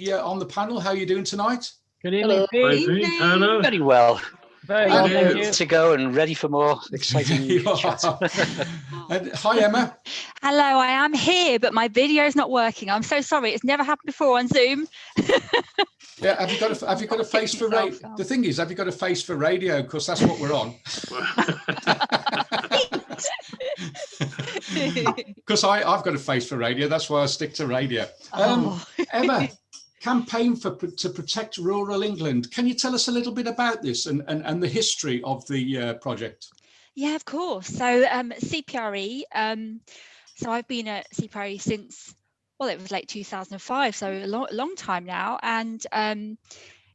on the panel. How are you doing tonight? Good evening, Pete. Hello. Very well. Very well, thank you. To go and ready for more exciting chat. And hi, Emma. Hello, I am here, but my video is not working. I'm so sorry. It's never happened before on Zoom. Yeah, have you got a face for radio? The thing is, have you got a face for radio? Because that's what we're on. Because I've got a face for radio. That's why I stick to radio. Emma, campaign to protect rural England. Can you tell us a little bit about this and the history of the project? Yeah, of course. So CPRE. So I've been at CPRE since, well, it was late 2005, so a long time now. And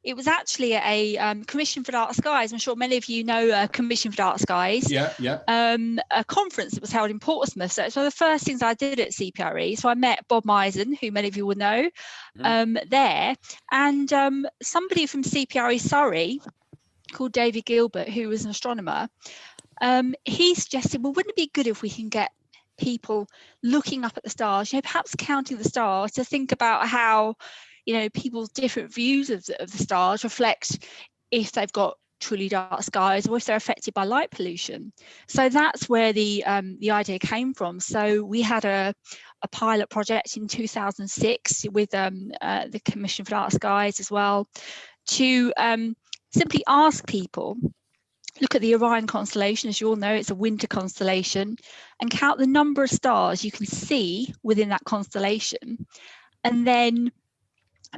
it was actually a Commission for Dark Skies. I'm sure many of you know Commission for Dark Skies. Yeah. A conference that was held in Portsmouth. So it's one of the first things I did at CPRE. So I met Bob Misen, who many of you will know, there, and somebody from CPRE Surrey called David Gilbert, who was an astronomer. He suggested, well, wouldn't it be good if we can get people looking up at the stars, perhaps counting the stars, to think about how, people's different views of the stars reflect if they've got truly dark skies or if they're affected by light pollution. So that's where the idea came from. So we had a pilot project in 2006 with the Commission for Dark Skies as well, to simply ask people, look at the Orion constellation. As you all know, it's a winter constellation, and count the number of stars you can see within that constellation. And then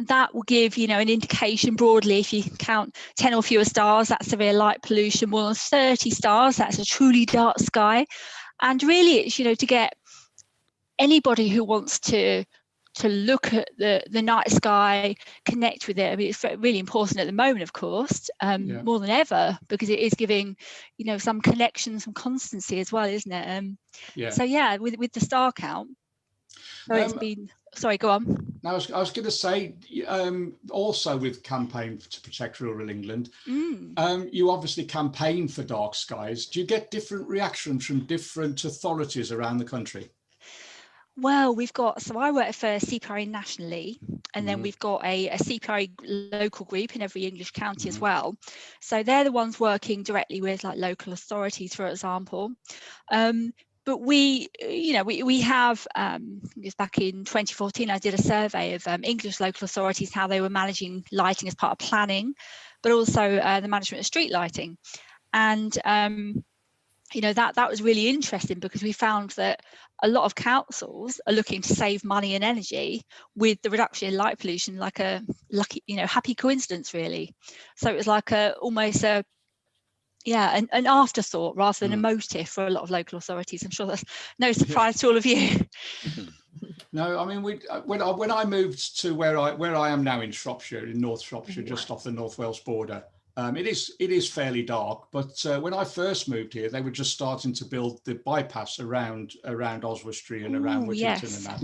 that will give, an indication broadly. If you can count 10 or fewer stars, that's severe light pollution. More than 30 stars, that's a truly dark sky. And really, it's, to get anybody who wants to look at the night sky, connect with it. I mean, it's really important at the moment, of course, more than ever, because it is giving, some connection, some constancy as well, isn't it? So yeah, with the star count. So it's been. Sorry, go on. Now, I was going to say, also with Campaign to Protect Rural England, you obviously campaign for dark skies. Do you get different reactions from different authorities around the country? Well, so I work for CPRE nationally, and then we've got a CPRE local group in every English county as well. So they're the ones working directly with like local authorities, for example. But we have, it was back in 2014, I did a survey of English local authorities, how they were managing lighting as part of planning, but also the management of street lighting. And, that was really interesting, because we found that a lot of councils are looking to save money and energy with the reduction in light pollution, like a lucky, happy coincidence, really. So it was like an afterthought rather than a motive for a lot of local authorities. I'm sure that's no surprise to all of you. No, I mean, when I moved to where I am now in Shropshire, in North Shropshire, just off the North Wales border, it is fairly dark. But when I first moved here, they were just starting to build the bypass around Oswestry and around Whittington and that.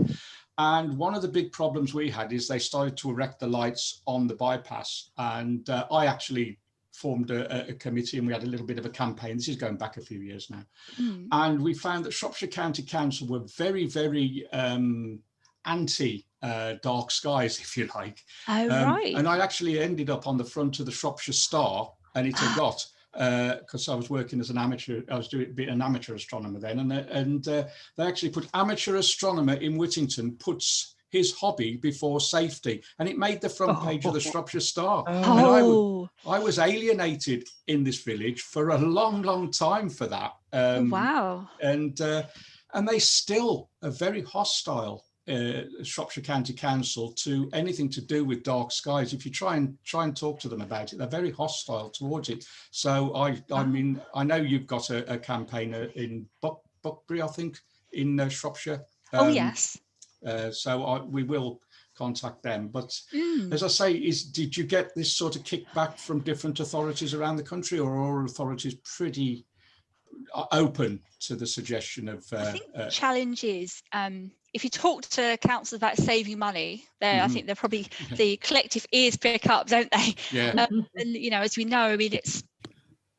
And one of the big problems we had is they started to erect the lights on the bypass, and I actually formed a committee, and we had a little bit of a campaign. This is going back a few years now. And we found that Shropshire County Council were very, very anti dark skies, if you like. Right. And I actually ended up on the front of the Shropshire Star, and it had got, because I was working as an amateur, I was doing an amateur astronomer then, and they actually put amateur astronomer in Whittington puts his hobby before safety, and it made the front page of the Shropshire Star. And I was alienated in this village for a long time for that. Wow. And they still are very hostile, Shropshire County Council, to anything to do with dark skies. If you try and talk to them about it, they're very hostile towards it. So I mean, I know you've got a campaigner in Buckbury, I think, in Shropshire. Yes. So we will contact them. But as I say, did you get this sort of kickback from different authorities around the country, or are all authorities pretty open to the suggestion of? I think the challenge is, if you talk to councils about saving money, I think they're probably the collective ears pick up, don't they? Yeah. And as we know, I mean, it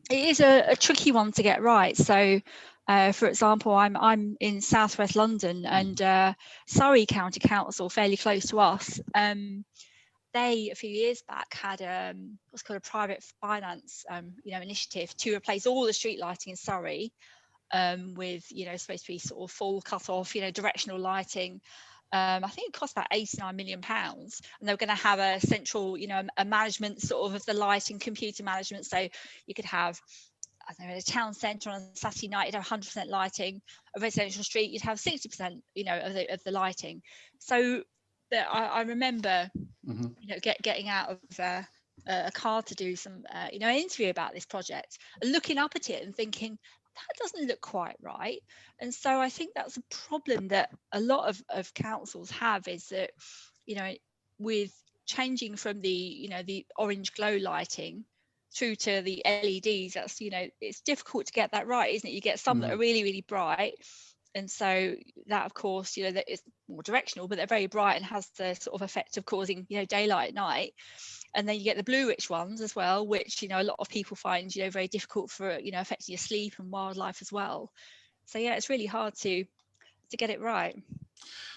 is a tricky one to get right. So. For example, I'm in southwest London, and Surrey County Council, fairly close to us, they a few years back had what's called a private finance initiative to replace all the street lighting in Surrey with supposed to be sort of full cut off directional lighting. I think it cost about £89 million, and they were going to have a central a management sort of the lighting, computer management, so you could have, I don't know, a town centre on a Saturday night, you'd have 100% lighting. A residential street, you'd have 60%, of the lighting. So I remember, getting out of a car to do some, an interview about this project, and looking up at it and thinking, that doesn't look quite right. And so I think that's a problem that a lot of councils have, is that, with changing from the orange glow lighting through to the LEDs, that's it's difficult to get that right, isn't it? You get some that are really, really bright, and so that, of course, that is more directional, but they're very bright and has the sort of effect of causing daylight at night. And then you get the bluish ones as well, which a lot of people find very difficult for affecting your sleep and wildlife as well. So yeah, it's really hard to get it right.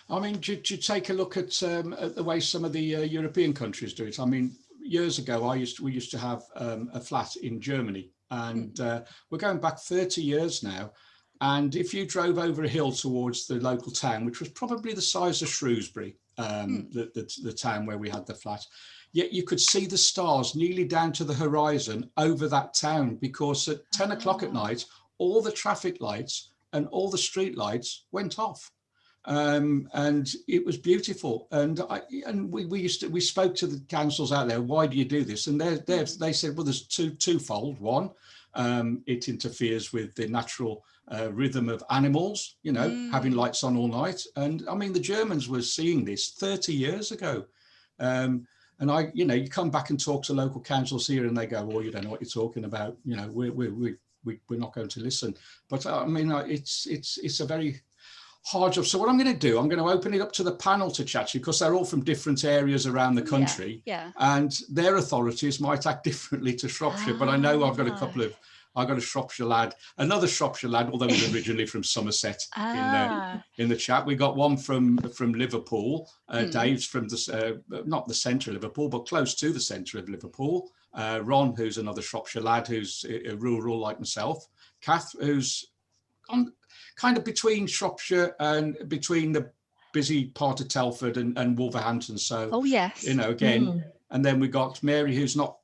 I mean, do you take a look at the way some of the European countries do it? I mean, years ago, we used to have a flat in Germany, and we're going back 30 years now. And if you drove over a hill towards the local town, which was probably the size of Shrewsbury, the town where we had the flat, yet you could see the stars nearly down to the horizon over that town, because at 10 o'clock at night, all the traffic lights and all the street lights went off. And it was beautiful. And we spoke to the councils out there, why do you do this? And they said, well, there's twofold. One, it interferes with the natural rhythm of animals, having lights on all night. And I mean, the Germans were seeing this 30 years ago. And you come back and talk to local councils here, and they go, well, you don't know what you're talking about. We're not going to listen. But I mean, it's a very hard job. So what I'm going to do, I'm going to open it up to the panel to chat to you, because they're all from different areas around the country, and their authorities might act differently to Shropshire. But I know I've got a Shropshire lad, another Shropshire lad, although he's originally from Somerset, in the chat. We got one from Liverpool. Dave's from not the centre of Liverpool, but close to the centre of Liverpool. Ron, who's another Shropshire lad, who's rural like myself. Kath, who's kind of between Shropshire and between the busy part of Telford and Wolverhampton. So, again, and then we got Mary, who's not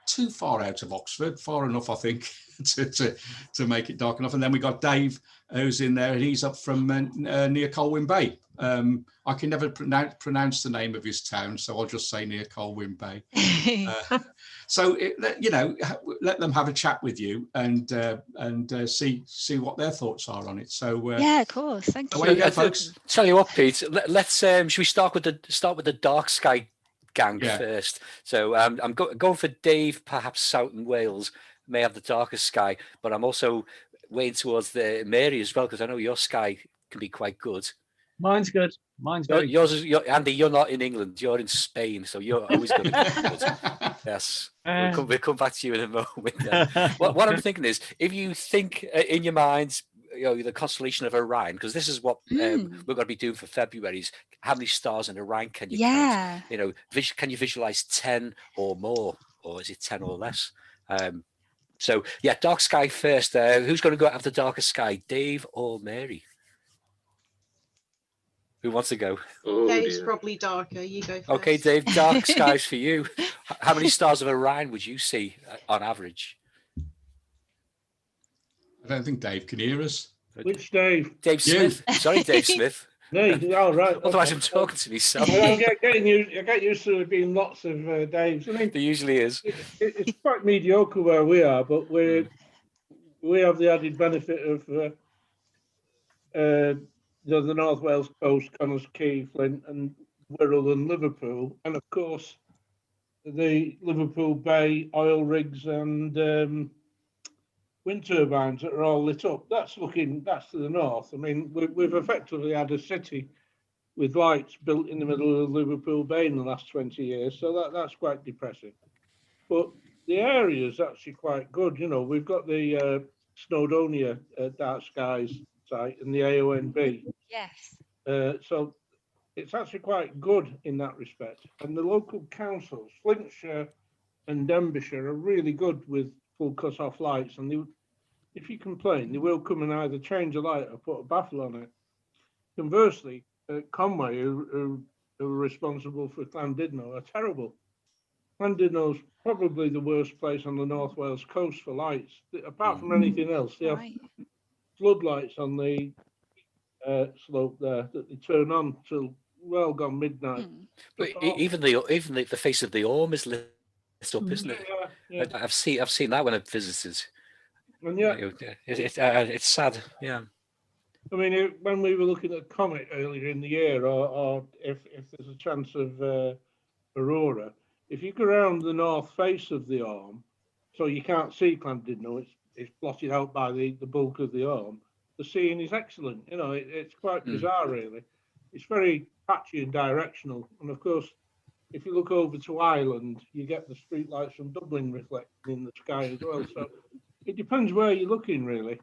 too far out of Oxford, far enough, I think, to make it dark enough. And then we got Dave, who's in there, and he's up from near Colwyn Bay. I can never pronounce the name of his town, so I'll just say near Colwyn Bay. So let them have a chat with you and see what their thoughts are on it. So yeah, of course. Thank you. Away you go, folks. Tell you what, Pete. Let's should we start with the dark sky gang first? So I'm going for Dave. Perhaps Southern Wales may have the darkest sky, but I'm also weighing towards the Mary as well, because I know your sky can be quite good. Mine's good. Mine's very yours is Andy. You're not in England. You're in Spain, so you're always going to be good. Yes, we'll come back to you in a moment. What I'm thinking is, if you think in your minds, the constellation of Orion, because this is what we're going to be doing for February, is how many stars in Orion can you count? Can you visualize 10 or more, or is it 10 or less? So yeah, dark sky first. Who's going to go after darkest sky, Dave or Mary? Who wants to go? Dave's probably darker. You go first. Okay, Dave, dark skies for you. How many stars of Orion would you see on average? I don't think Dave can hear us. Which Dave? Dave Smith. Sorry, Dave Smith. No, right. Otherwise, I'm talking to myself. I get used to there being lots of Daves. I mean, there usually is. It's quite mediocre where we are, but we have the added benefit of the North Wales coast, Connors Quay, Flint, and Wirral and Liverpool, and of course the Liverpool Bay oil rigs and wind turbines that are all lit up. That's to the north. I mean, we've effectively had a city with lights built in the middle of Liverpool Bay in the last 20 years, so that's quite depressing. But the area is actually quite good. We've got the Snowdonia Dark Skies site and the AONB. Yes. So it's actually quite good in that respect. And the local councils, Flintshire and Denbighshire, are really good with full cut-off lights. And they, if you complain, they will come and either change a light or put a baffle on it. Conversely, Conway, who are responsible for Llandudno, are terrible. Llandudno's probably the worst place on the North Wales coast for lights. Apart from anything else, they have floodlights on the slope there that they turn on till well gone midnight. But even the face of the Orme is lit up, isn't it? Yeah. I've seen that when I've visited. And it's sad. Yeah. I mean, when we were looking at Comet earlier in the year, or if there's a chance of aurora, if you go around the north face of the Orme, so you can't see Llandudno, it's blotted out by the bulk of the Orme, the seeing is excellent. You know, it's quite bizarre, really. It's very patchy and directional. And of course, if you look over to Ireland, you get the street lights from Dublin reflecting in the sky as well. So it depends where you're looking, really.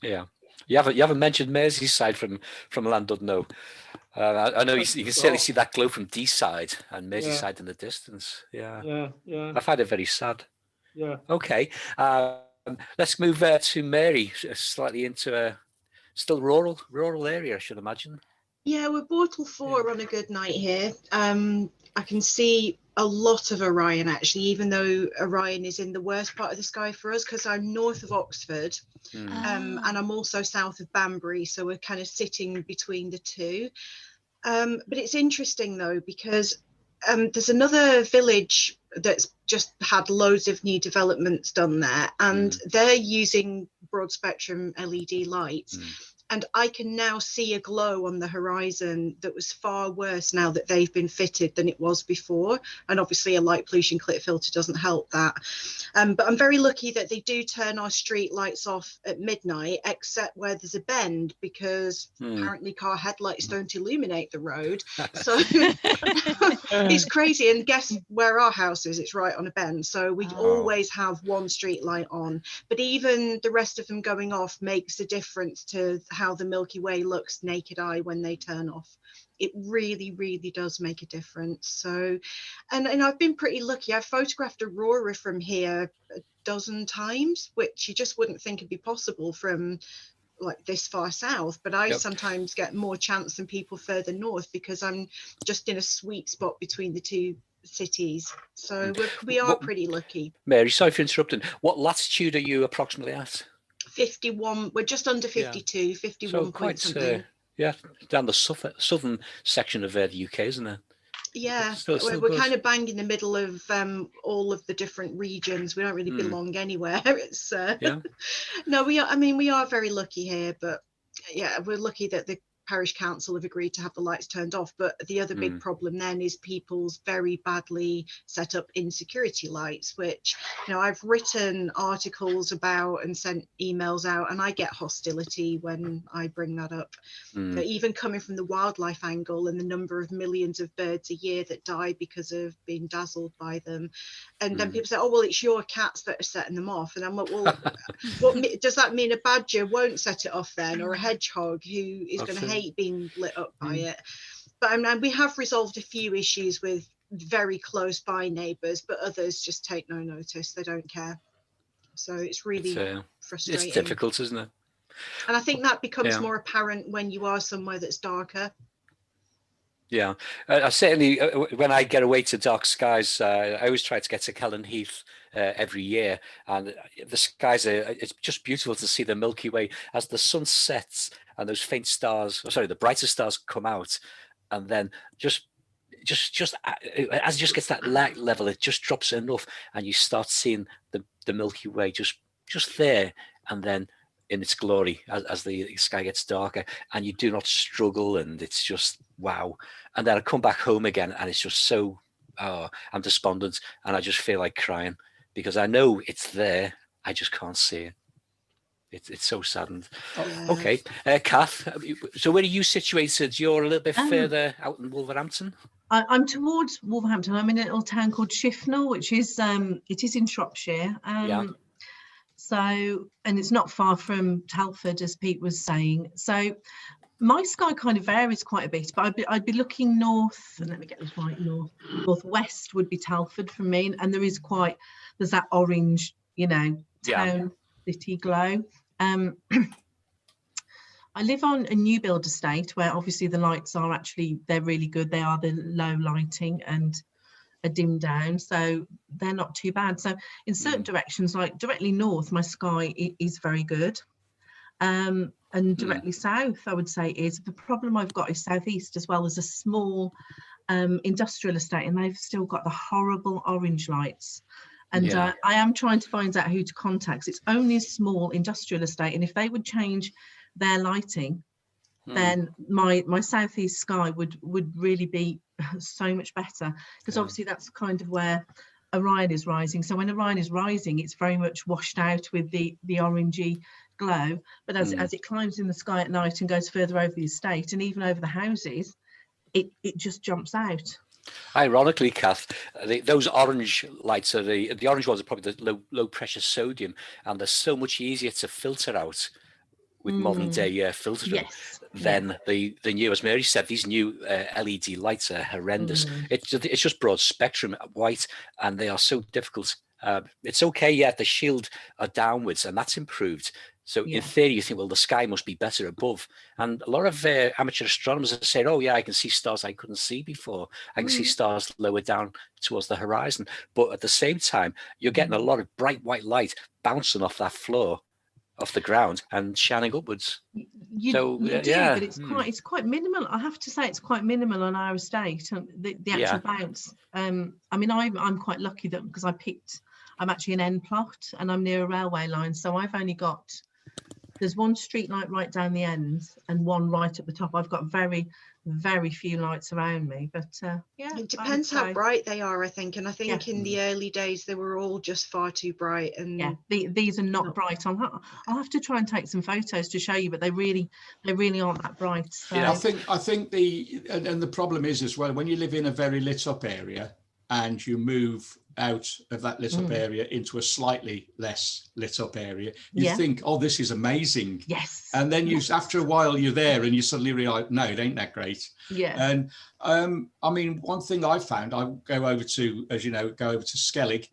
Yeah. You haven't mentioned Merseyside from Llandudno. I know you can certainly see that glow from Deeside and Merseyside in the distance. Yeah. I find it very sad. Yeah. Okay. Let's move to Mary, slightly into a still rural area, I should imagine. Yeah, we're Bortle 4 on a good night here. I can see a lot of Orion, actually, even though Orion is in the worst part of the sky for us, because I'm north of Oxford and I'm also south of Banbury, so we're kind of sitting between the two. But it's interesting, though, because there's another village that's just had loads of new developments done there, and they're using broad spectrum LED lights. And I can now see a glow on the horizon that was far worse now that they've been fitted than it was before. And obviously a light pollution clit filter doesn't help that. But I'm very lucky that they do turn our street lights off at midnight, except where there's a bend, because apparently car headlights don't illuminate the road. So it's crazy. And guess where our house is? It's right on a bend. So we always have one street light on. But even the rest of them going off makes a difference to how the Milky Way looks naked eye when they turn off. It really, really does make a difference. So, and I've been pretty lucky. I've photographed aurora from here a dozen times, which you just wouldn't think would be possible from like this far south. But I sometimes get more chance than people further north because I'm just in a sweet spot between the two cities. So we are pretty lucky. Mary, sorry for interrupting. What latitude are you approximately at? 51. We're just under 52, 51 so point something. Down the southern section of the UK, isn't it? Yeah, still we're kind of bang in the middle of all of the different regions. We don't really belong anywhere. It's no, we are. I mean, we are very lucky here, but yeah, we're lucky that the parish council have agreed to have the lights turned off. But the other big problem then is people's very badly set up insecurity lights, which, you know, I've written articles about and sent emails out, and I get hostility when I bring that up. So even coming from the wildlife angle and the number of millions of birds a year that die because of being dazzled by them, and then people say, oh well, it's your cats that are setting them off, and I'm like, well, what does that mean? A badger won't set it off then, or a hedgehog who is going to hate being lit up by it? But we have resolved a few issues with very close by neighbours, but others just take no notice. They don't care. So it's really frustrating. It's difficult, isn't it? And I think that becomes more apparent when you are somewhere that's darker. Yeah, I certainly, when I get away to dark skies, I always try to get to Kellan Heath every year, and the skies it's just beautiful to see the Milky Way as the sun sets and those faint stars, the brighter stars come out, and then just as it just gets that light level, it just drops enough, and you start seeing the Milky Way just there, and then in its glory as the sky gets darker, and you do not struggle, and it's just wow. And then I come back home again, and it's just so I'm despondent, and I just feel like crying because I know it's there, I just can't see it. It's so saddened. Okay, Kath, so where are you situated? You're a little bit further out in Wolverhampton. I'm towards Wolverhampton. I'm in a little town called Shifnal, which is it is in Shropshire. So, and it's not far from Telford, as Pete was saying. So My sky kind of varies quite a bit, but I'd be looking north, and let me get this right, northwest would be Telford for me, and there's that orange, town city glow. I live on a new build estate where obviously the lights they're really good. They are the low lighting and a dim down, so they're not too bad. So in certain directions, like directly north, my sky is very good. And directly south, I would say, is the problem I've got is southeast as well. As a small industrial estate, and they've still got the horrible orange lights. And I am trying to find out who to contact. It's only a small industrial estate, and if they would change their lighting, then my southeast sky would really be so much better, because obviously that's kind of where Orion is rising. So when Orion is rising, it's very much washed out with the orangey glow, but as it climbs in the sky at night and goes further over the estate and even over the houses, it just jumps out. Ironically, Kath, those orange lights are the orange ones are probably the low pressure sodium, and they're so much easier to filter out with modern day filtering than the new, as Mary said, these new LED lights are horrendous. It's just broad spectrum white, and they are so difficult. It's okay, the shield are downwards, and that's improved. So in theory, you think, well, the sky must be better above. And a lot of amateur astronomers have said, oh, yeah, I can see stars I couldn't see before. I can see stars lower down towards the horizon. But at the same time, you're getting a lot of bright white light bouncing off that floor, off the ground, and shining upwards. You do, but it's quite minimal. I have to say, it's quite minimal on our estate. The actual bounce. I mean, I'm quite lucky that because I'm actually an end plot, and I'm near a railway line, so I've only got. There's one street light right down the end and one right at the top. I've got very, very few lights around me, but it depends how bright they are, I think. And I think in the early days they were all just far too bright. And these are not bright. I'll have to try and take some photos to show you, but they really aren't that bright. So. Yeah, I think the problem is as well, when you live in a very lit up area and you move out of that lit up area into a slightly less lit up area, you think, oh, this is amazing. Yes. And then after a while you're there and you suddenly realize, no, it ain't that great. Yeah. And I mean, one thing I found, I go over to Skellig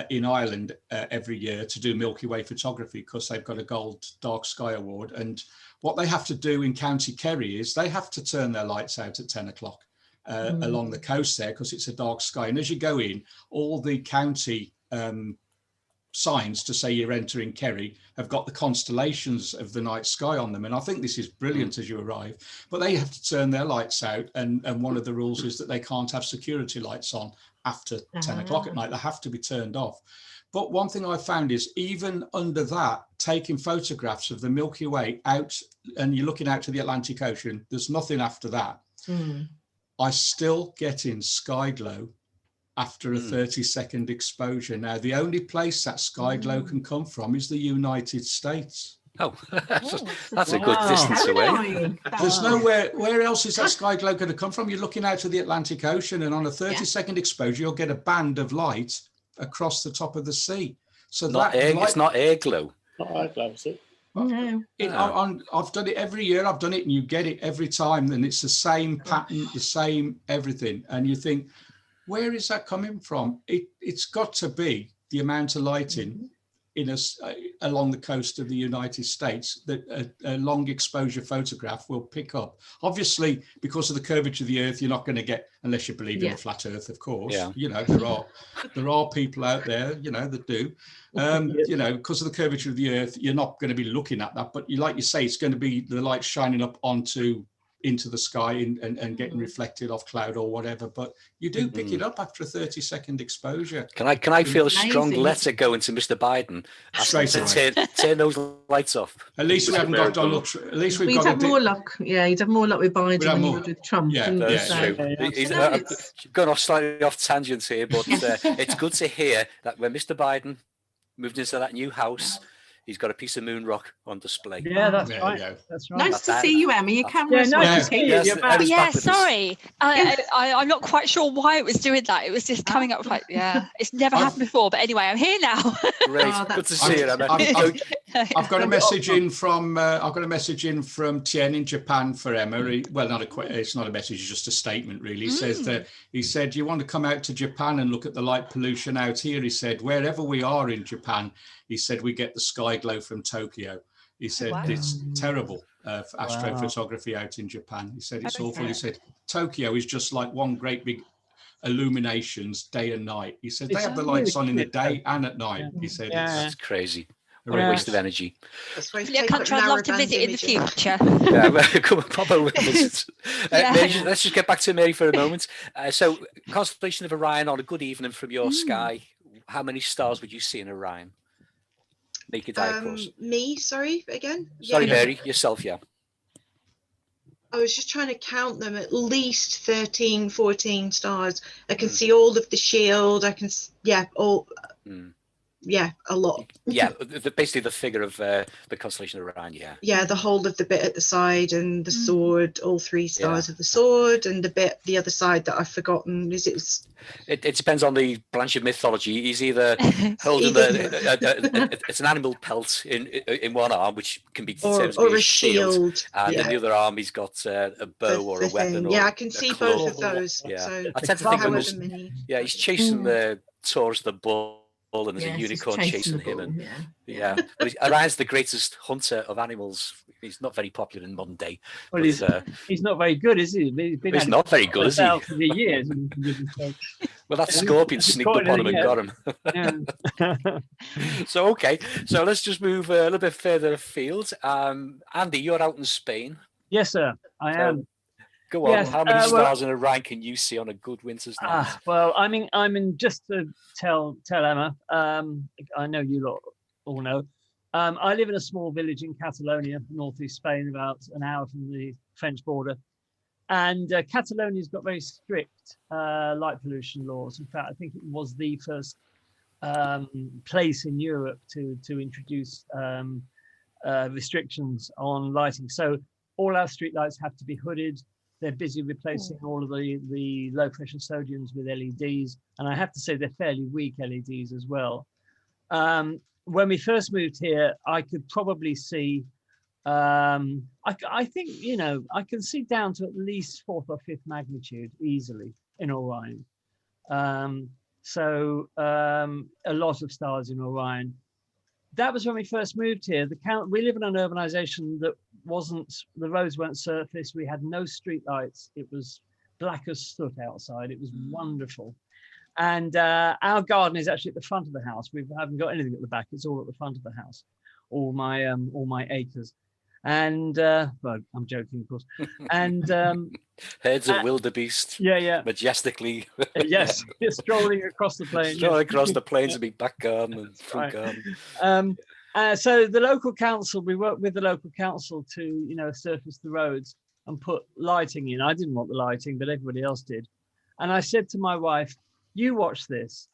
in Ireland every year to do Milky Way photography, because they've got a gold dark sky award. And what they have to do in County Kerry is they have to turn their lights out at 10 o'clock. Along the coast there, because it's a dark sky, and as you go in, all the county signs to say you're entering Kerry have got the constellations of the night sky on them, and I think this is brilliant as you arrive. But they have to turn their lights out, and one of the rules is that they can't have security lights on after 10 o'clock at night. They have to be turned off. But one thing I found is, even under that, taking photographs of the Milky Way out, and you're looking out to the Atlantic Ocean, there's nothing after that. I still get in sky glow after a 30-second exposure. Now, the only place that sky glow can come from is the United States. Oh, that's a good distance away. There's nowhere, where else is that sky glow going to come from? You're looking out to the Atlantic Ocean, and on a 30-second exposure, you'll get a band of light across the top of the sea. So it's not air glow. Not air glow, is it? No. I've done it every year. I've done it, and you get it every time, and it's the same pattern, the same everything. And you think, where is that coming from? It's got to be the amount of lighting along the coast of the United States that a long exposure photograph will pick up. Obviously, because of the curvature of the Earth, you're not going to get, unless you believe in a flat Earth, of course. You know, there are people out there, that do. Because of the curvature of the Earth, you're not going to be looking at that. But like you say, it's going to be the light shining up into the sky and getting reflected off cloud or whatever, but you do pick it up after a 30-second exposure. Can I feel a strong letter going to Mr. Biden straight away? Turn those lights off. At least we haven't got Donald Trump. At least we'd have more luck. Yeah, you'd have more luck with Biden than you would with Trump. Yeah, that's true. He's gone off slightly off tangents here, but it's good to hear that when Mr. Biden moved into that new house, he's got a piece of moon rock on display. Yeah, that's There you right. go. That's right. Nice to see you, Emma. Your camera's nice to working. see you. You're back. Emma's Yeah, back with us. sorry. I'm not quite sure why it was doing that. It was just coming up like, it's never happened before. But anyway, I'm here now. Great, Oh, good to that's see you, Emma. I've got a message in from Tien in Japan for Emma. It's not a message, it's just a statement really. He says that he said, you want to come out to Japan and look at the light pollution out here. He said, wherever we are in Japan, he said, we get the sky glow from Tokyo. He said, wow. it's terrible for astrophotography out in Japan. He said, it's awful. He said, Tokyo is just like one great big illuminations day and night. He said, they have the lights on in the day and at night. He said, That's crazy. What a waste of energy. That's why you Yeah, take country up I'd love to narrowband visit in the imaging. future. Yeah, well, come and pop over. Yeah. Mary, let's just get back to Mary for a moment. So, constellation of Orion on a good evening from your sky. How many stars would you see in Orion? Naked eye, of course. Me, sorry, again? Sorry, Yeah. Mary, yourself, yeah. I was just trying to count them, at least 13, 14 stars. I can see all of the shield. I can, a lot. Yeah, basically the figure of the constellation of Orion, yeah. Yeah, the whole of the bit at the side and the sword, all 3 stars of the sword, and the other side that I've forgotten. It depends on the branch of mythology. He's either holding it's an animal pelt in one arm, which can be termed or a a shield, and in the other arm he's got a bow or a weapon. I can see both of those. Yeah, So I tend to think however most, many. yeah, he's chasing the Taurus, the bull, and there's a unicorn chasing him. And but Orion's the greatest hunter of animals. He's not very popular in modern day. Well, but, he's not very good, is he? He's not very good, is he? For the years. Well, that scorpion sneaked up on him and got him. So, okay. So let's just move a little bit further afield. Andy, you're out in Spain. Yes, sir. I am. Go on. Yes, How many stars in Orion can you see on a good winter's night? Well, I'm in just to tell Emma, I know you lot all know. I live in a small village in Catalonia, northeast Spain, about an hour from the French border. And Catalonia's got very strict light pollution laws. In fact, I think it was the first place in Europe to introduce restrictions on lighting. So all our street lights have to be hooded. They're busy replacing all of the low pressure sodiums with LEDs. And I have to say they're fairly weak LEDs as well. When we first moved here, I could probably see, I think, I can see down to at least 4th or 5th magnitude easily in Orion. So a lot of stars in Orion. That was when we first moved here. We live in an urbanization that the roads weren't surfaced. We had no street lights. It was black as soot outside. It was wonderful. And our garden is actually at the front of the house. We haven't got anything at the back. It's all at the front of the house, all my acres. And well, I'm joking, of course. And herds of wildebeest, majestically, yes, strolling across the plains, across the plains of my back garden and front garden. So the local council, we worked with the local council to surface the roads and put lighting in. I didn't want the lighting, but everybody else did. And I said to my wife, "You watch this.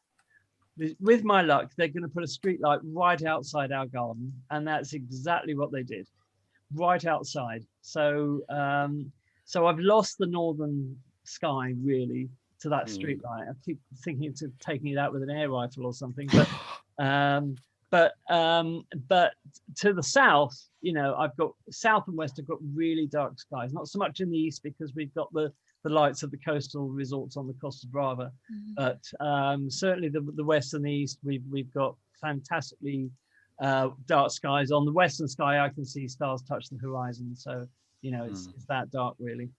With my luck, they're going to put a street light right outside our garden," and that's exactly what they did. Right outside. So I've lost the northern sky really to that street light. I keep thinking of taking it out with an air rifle or something, but to the south, I've got south and west. I've got really dark skies. Not so much in the east because we've got the lights of the coastal resorts on the Costa Brava, but certainly the west and the east, we've got fantastically dark skies. On the western sky, I can see stars touch the horizon. So, it's that dark, really.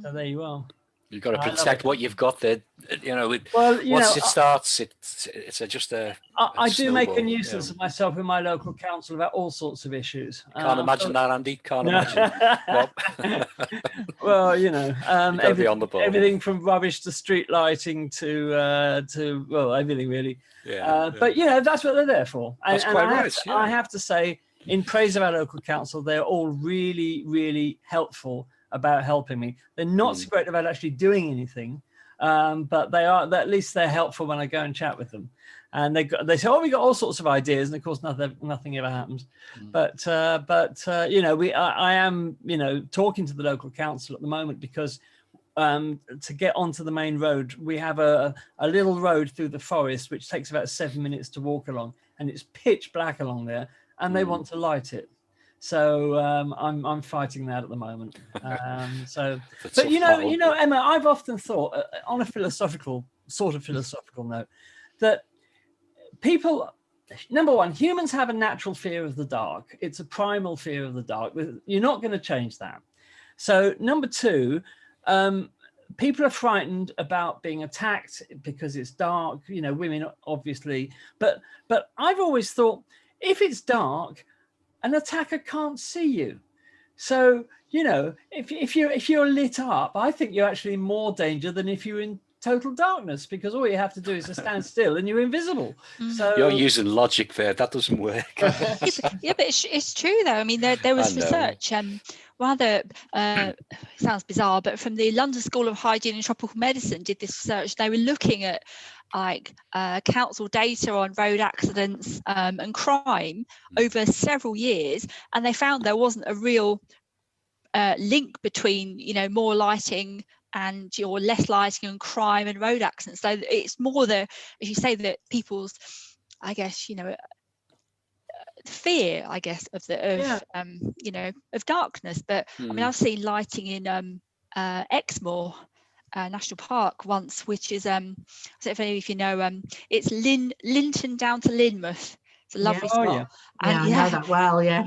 So there you are. You've got to protect what you've got there. Once it starts, it's just a I do snowball, make a nuisance of myself in my local council about all sorts of issues. Can't imagine that, Andy. Can't imagine. Well, everything from rubbish to street lighting to everything really. But that's what they're there for. That's quite right. I have to say, in praise of our local council, they're all really, really helpful about helping me. They're not so great about actually doing anything. but at least they're helpful when I go and chat with them. And they say, oh, we got all sorts of ideas, and of course nothing ever happens. But I am talking to the local council at the moment, because to get onto the main road, we have a little road through the forest which takes about 7 minutes to walk along, and it's pitch black along there, and they want to light it. So I'm fighting that at the moment. But Emma, I've often thought, on a philosophical note, that people, number one, humans have a natural fear of the dark. It's a primal fear of the dark. You're not going to change that. So number two, people are frightened about being attacked because it's dark, women obviously, but I've always thought, if it's dark, an attacker can't see you. So, if you're lit up, I think you're actually in more danger than if you're in total darkness, because all you have to do is to stand still and you're invisible. So you're using logic there. That doesn't work. Yeah, but it's true though. I mean, there was research, rather sounds bizarre, but from the London School of Hygiene and Tropical Medicine did this research. They were looking at council data on road accidents and crime over several years, and they found there wasn't a real link between more lighting and less lighting and crime and road accidents. So it's more as you say, that people's, I guess, fear, I guess, of darkness. But I mean, I've seen lighting in Exmoor National Park once, which is I don't know if you know, it's Linton down to Linmouth. It's a lovely spot. Yeah, I know that well. Yeah.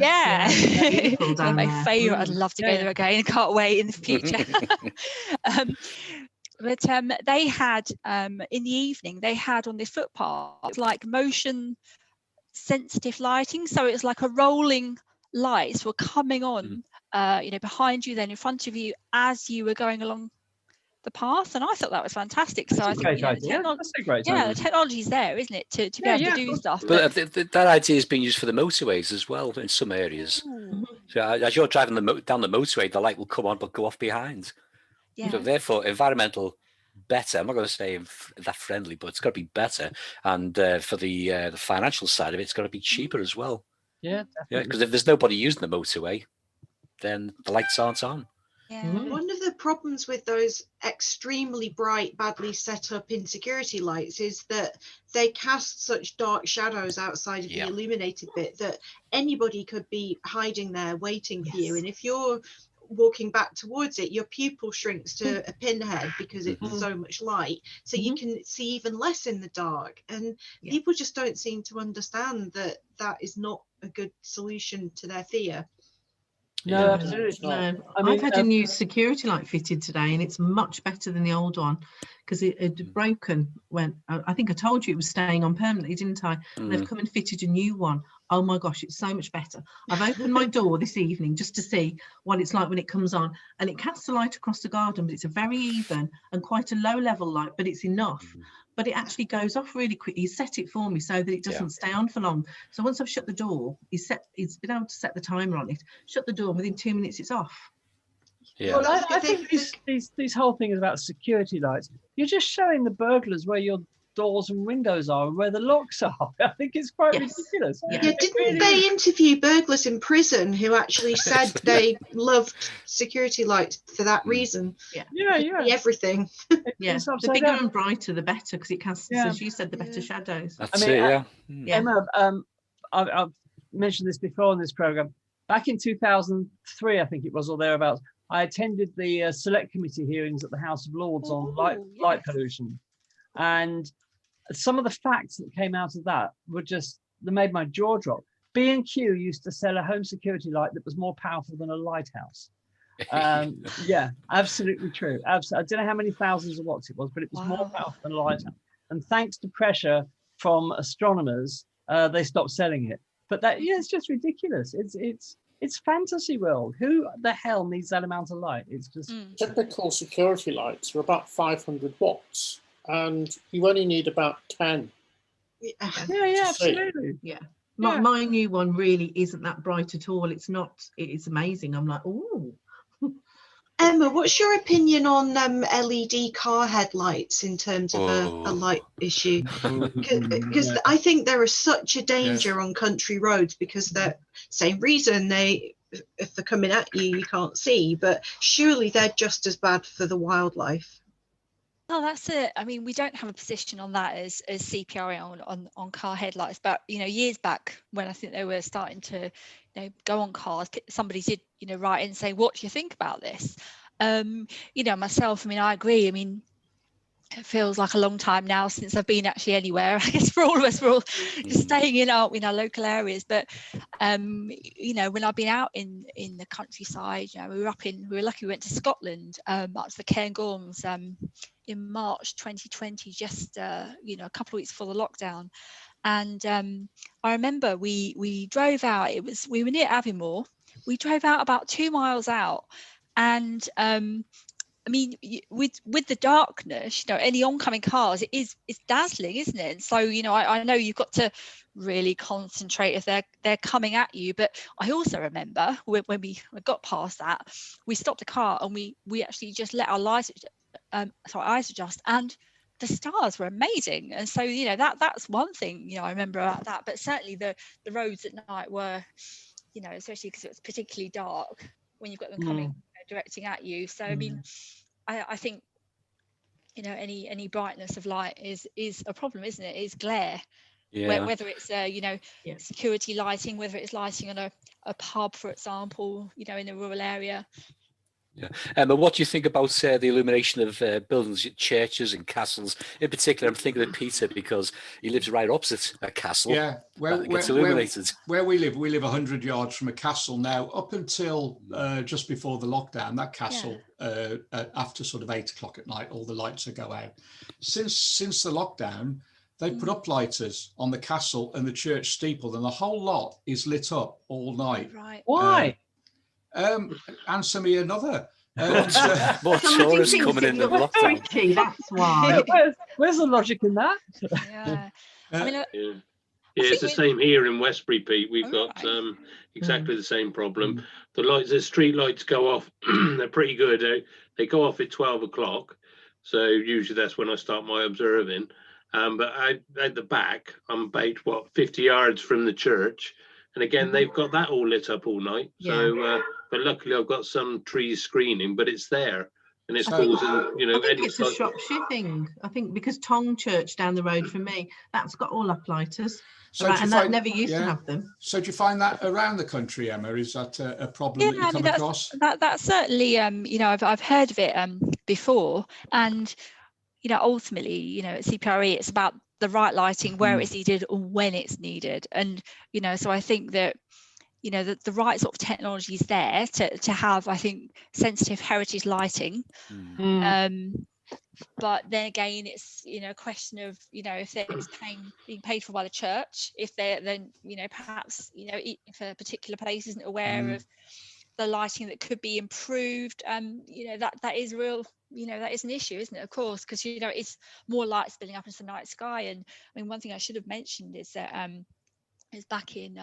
It's my favourite. I'd love to go there again. I can't wait in the future. But they had in the evening, they had on this footpath like motion sensitive lighting, so it's like a rolling lights were coming on behind you, then in front of you as you were going along the path, and I thought that was fantastic. That's so I think that's a great idea. the technology's there, isn't it, to be able to do stuff. But that idea is being used for the motorways as well in some areas. So as you're driving down the motorway, the light will come on but go off behind. So therefore, environmental better. I'm not going to say that friendly, but it's got to be better. And for the financial side of it, it's got to be cheaper as well. Yeah, because if there's nobody using the motorway, then the lights aren't on. One of the problems with those extremely bright, badly set up insecurity lights is that they cast such dark shadows outside of the illuminated bit that anybody could be hiding there waiting for you. And if you're walking back towards it, your pupil shrinks to a pinhead because it's so much light, so you can see even less in the dark. And people just don't seem to understand that is not a good solution to their fear. No, absolutely not. I've had a new security light fitted today, and it's much better than the old one, because it had broken when I think I told you it was staying on permanently, didn't I? They've come and fitted a new one. Oh my gosh, it's so much better. I've opened my door this evening just to see what it's like when it comes on, and it casts a light across the garden, but it's a very even and quite a low level light, but it's enough. But it actually goes off really quickly. He set it for me so that it doesn't stay on for long. So once I've shut the door, he's been able to set the timer on it. Shut the door, and within 2 minutes it's off. Yeah. Well, I think these whole things about security lights, you're just showing the burglars where your doors and windows are and where the locks are. I think it's quite ridiculous. Didn't they interview burglars in prison who actually said they loved security lights for that reason? Everything. The bigger and brighter the better, because it casts, as you said, the better shadows. Emma, I've mentioned this before in this program. Back in 2003, I think it was, or thereabouts, I attended the select committee hearings at the House of Lords on light pollution, and some of the facts that came out of that were they made my jaw drop. B&Q used to sell a home security light that was more powerful than a lighthouse. Absolutely true. I don't know how many thousands of watts it was, but it was more powerful than a lighthouse. And thanks to pressure from astronomers, they stopped selling it. But it's just ridiculous. It's fantasy world. Who the hell needs that amount of light? It's just typical security lights are about 500 watts. And you only need about 10. Absolutely. My new one really isn't that bright at all. It's not. It's amazing. I'm like, oh. Emma, what's your opinion on LED car headlights in terms of a light issue? Because I think there is such a danger on country roads because they're same reason if they're coming at you, you can't see, but surely they're just as bad for the wildlife. No, that's it. I mean, we don't have a position on that as CPRE on car headlights, but years back when I think they were starting to go on cars, somebody did write in and say, what do you think about this? Myself, I mean, I agree. I mean, it feels like a long time now since I've been actually anywhere. I guess for all of us, we're all just staying in our local areas. But when I've been out in the countryside, we were lucky we went to Scotland, up to the Cairngorms in March 2020, just a couple of weeks before the lockdown. And I remember we drove out. We were near Aviemore. We drove out about 2 miles out, and I mean, with the darkness, any oncoming cars, it's dazzling, isn't it? And so, I know you've got to really concentrate if they're coming at you. But I also remember when we got past that, we stopped the car and we actually just let our eyes adjust, and the stars were amazing. And so, that's one thing, I remember about that. But certainly the roads at night were, especially because it was particularly dark when you've got them coming directing at you. So I mean, I think any brightness of light is a problem, isn't it? Is glare. Whether it's security lighting, whether it's lighting on a pub, for example, in a rural area. But what do you think about the illumination of buildings, churches and castles? In particular, I'm thinking of Peter because he lives right opposite a castle. Yeah, gets illuminated. Where we live 100 yards from a castle now. Up until just before the lockdown, that castle, after sort of 8 o'clock at night, all the lights would go out. Since the lockdown, they put up lighters on the castle and the church steeple, and the whole lot is lit up all night. Right. Why? Answer me another. More tourists coming in the lockdown. Freaky, that's why. Where's the logic in that? Yeah. I mean, it's the same here in Westbury, Pete. We've got exactly the same problem. The street lights go off. They're pretty good. They go off at 12 o'clock. So usually that's when I start my observing. But at the back, I'm about 50 yards from the church. And again, they've got that all lit up all night. So, but luckily I've got some trees screening, but it's there. And it's causing, I think it's a Shropshire thing. I think because Tong Church down the road from me, that's got all uplighters. So and that never used to have them. So do you find that around the country, Emma? Is that a problem that you come across? That's certainly, I've heard of it before. And, ultimately, at CPRE, it's about the right lighting, where it's needed, when it's needed. And, so I think that, the right sort of technology is there to have, I think, sensitive heritage lighting. But then again, it's a question of if it's being paid for by the church, if they're then perhaps if a particular place isn't aware of the lighting that could be improved, that is real, that is an issue, isn't it? Of course, because it's more light spilling up into the night sky. And I mean, one thing I should have mentioned is that is back in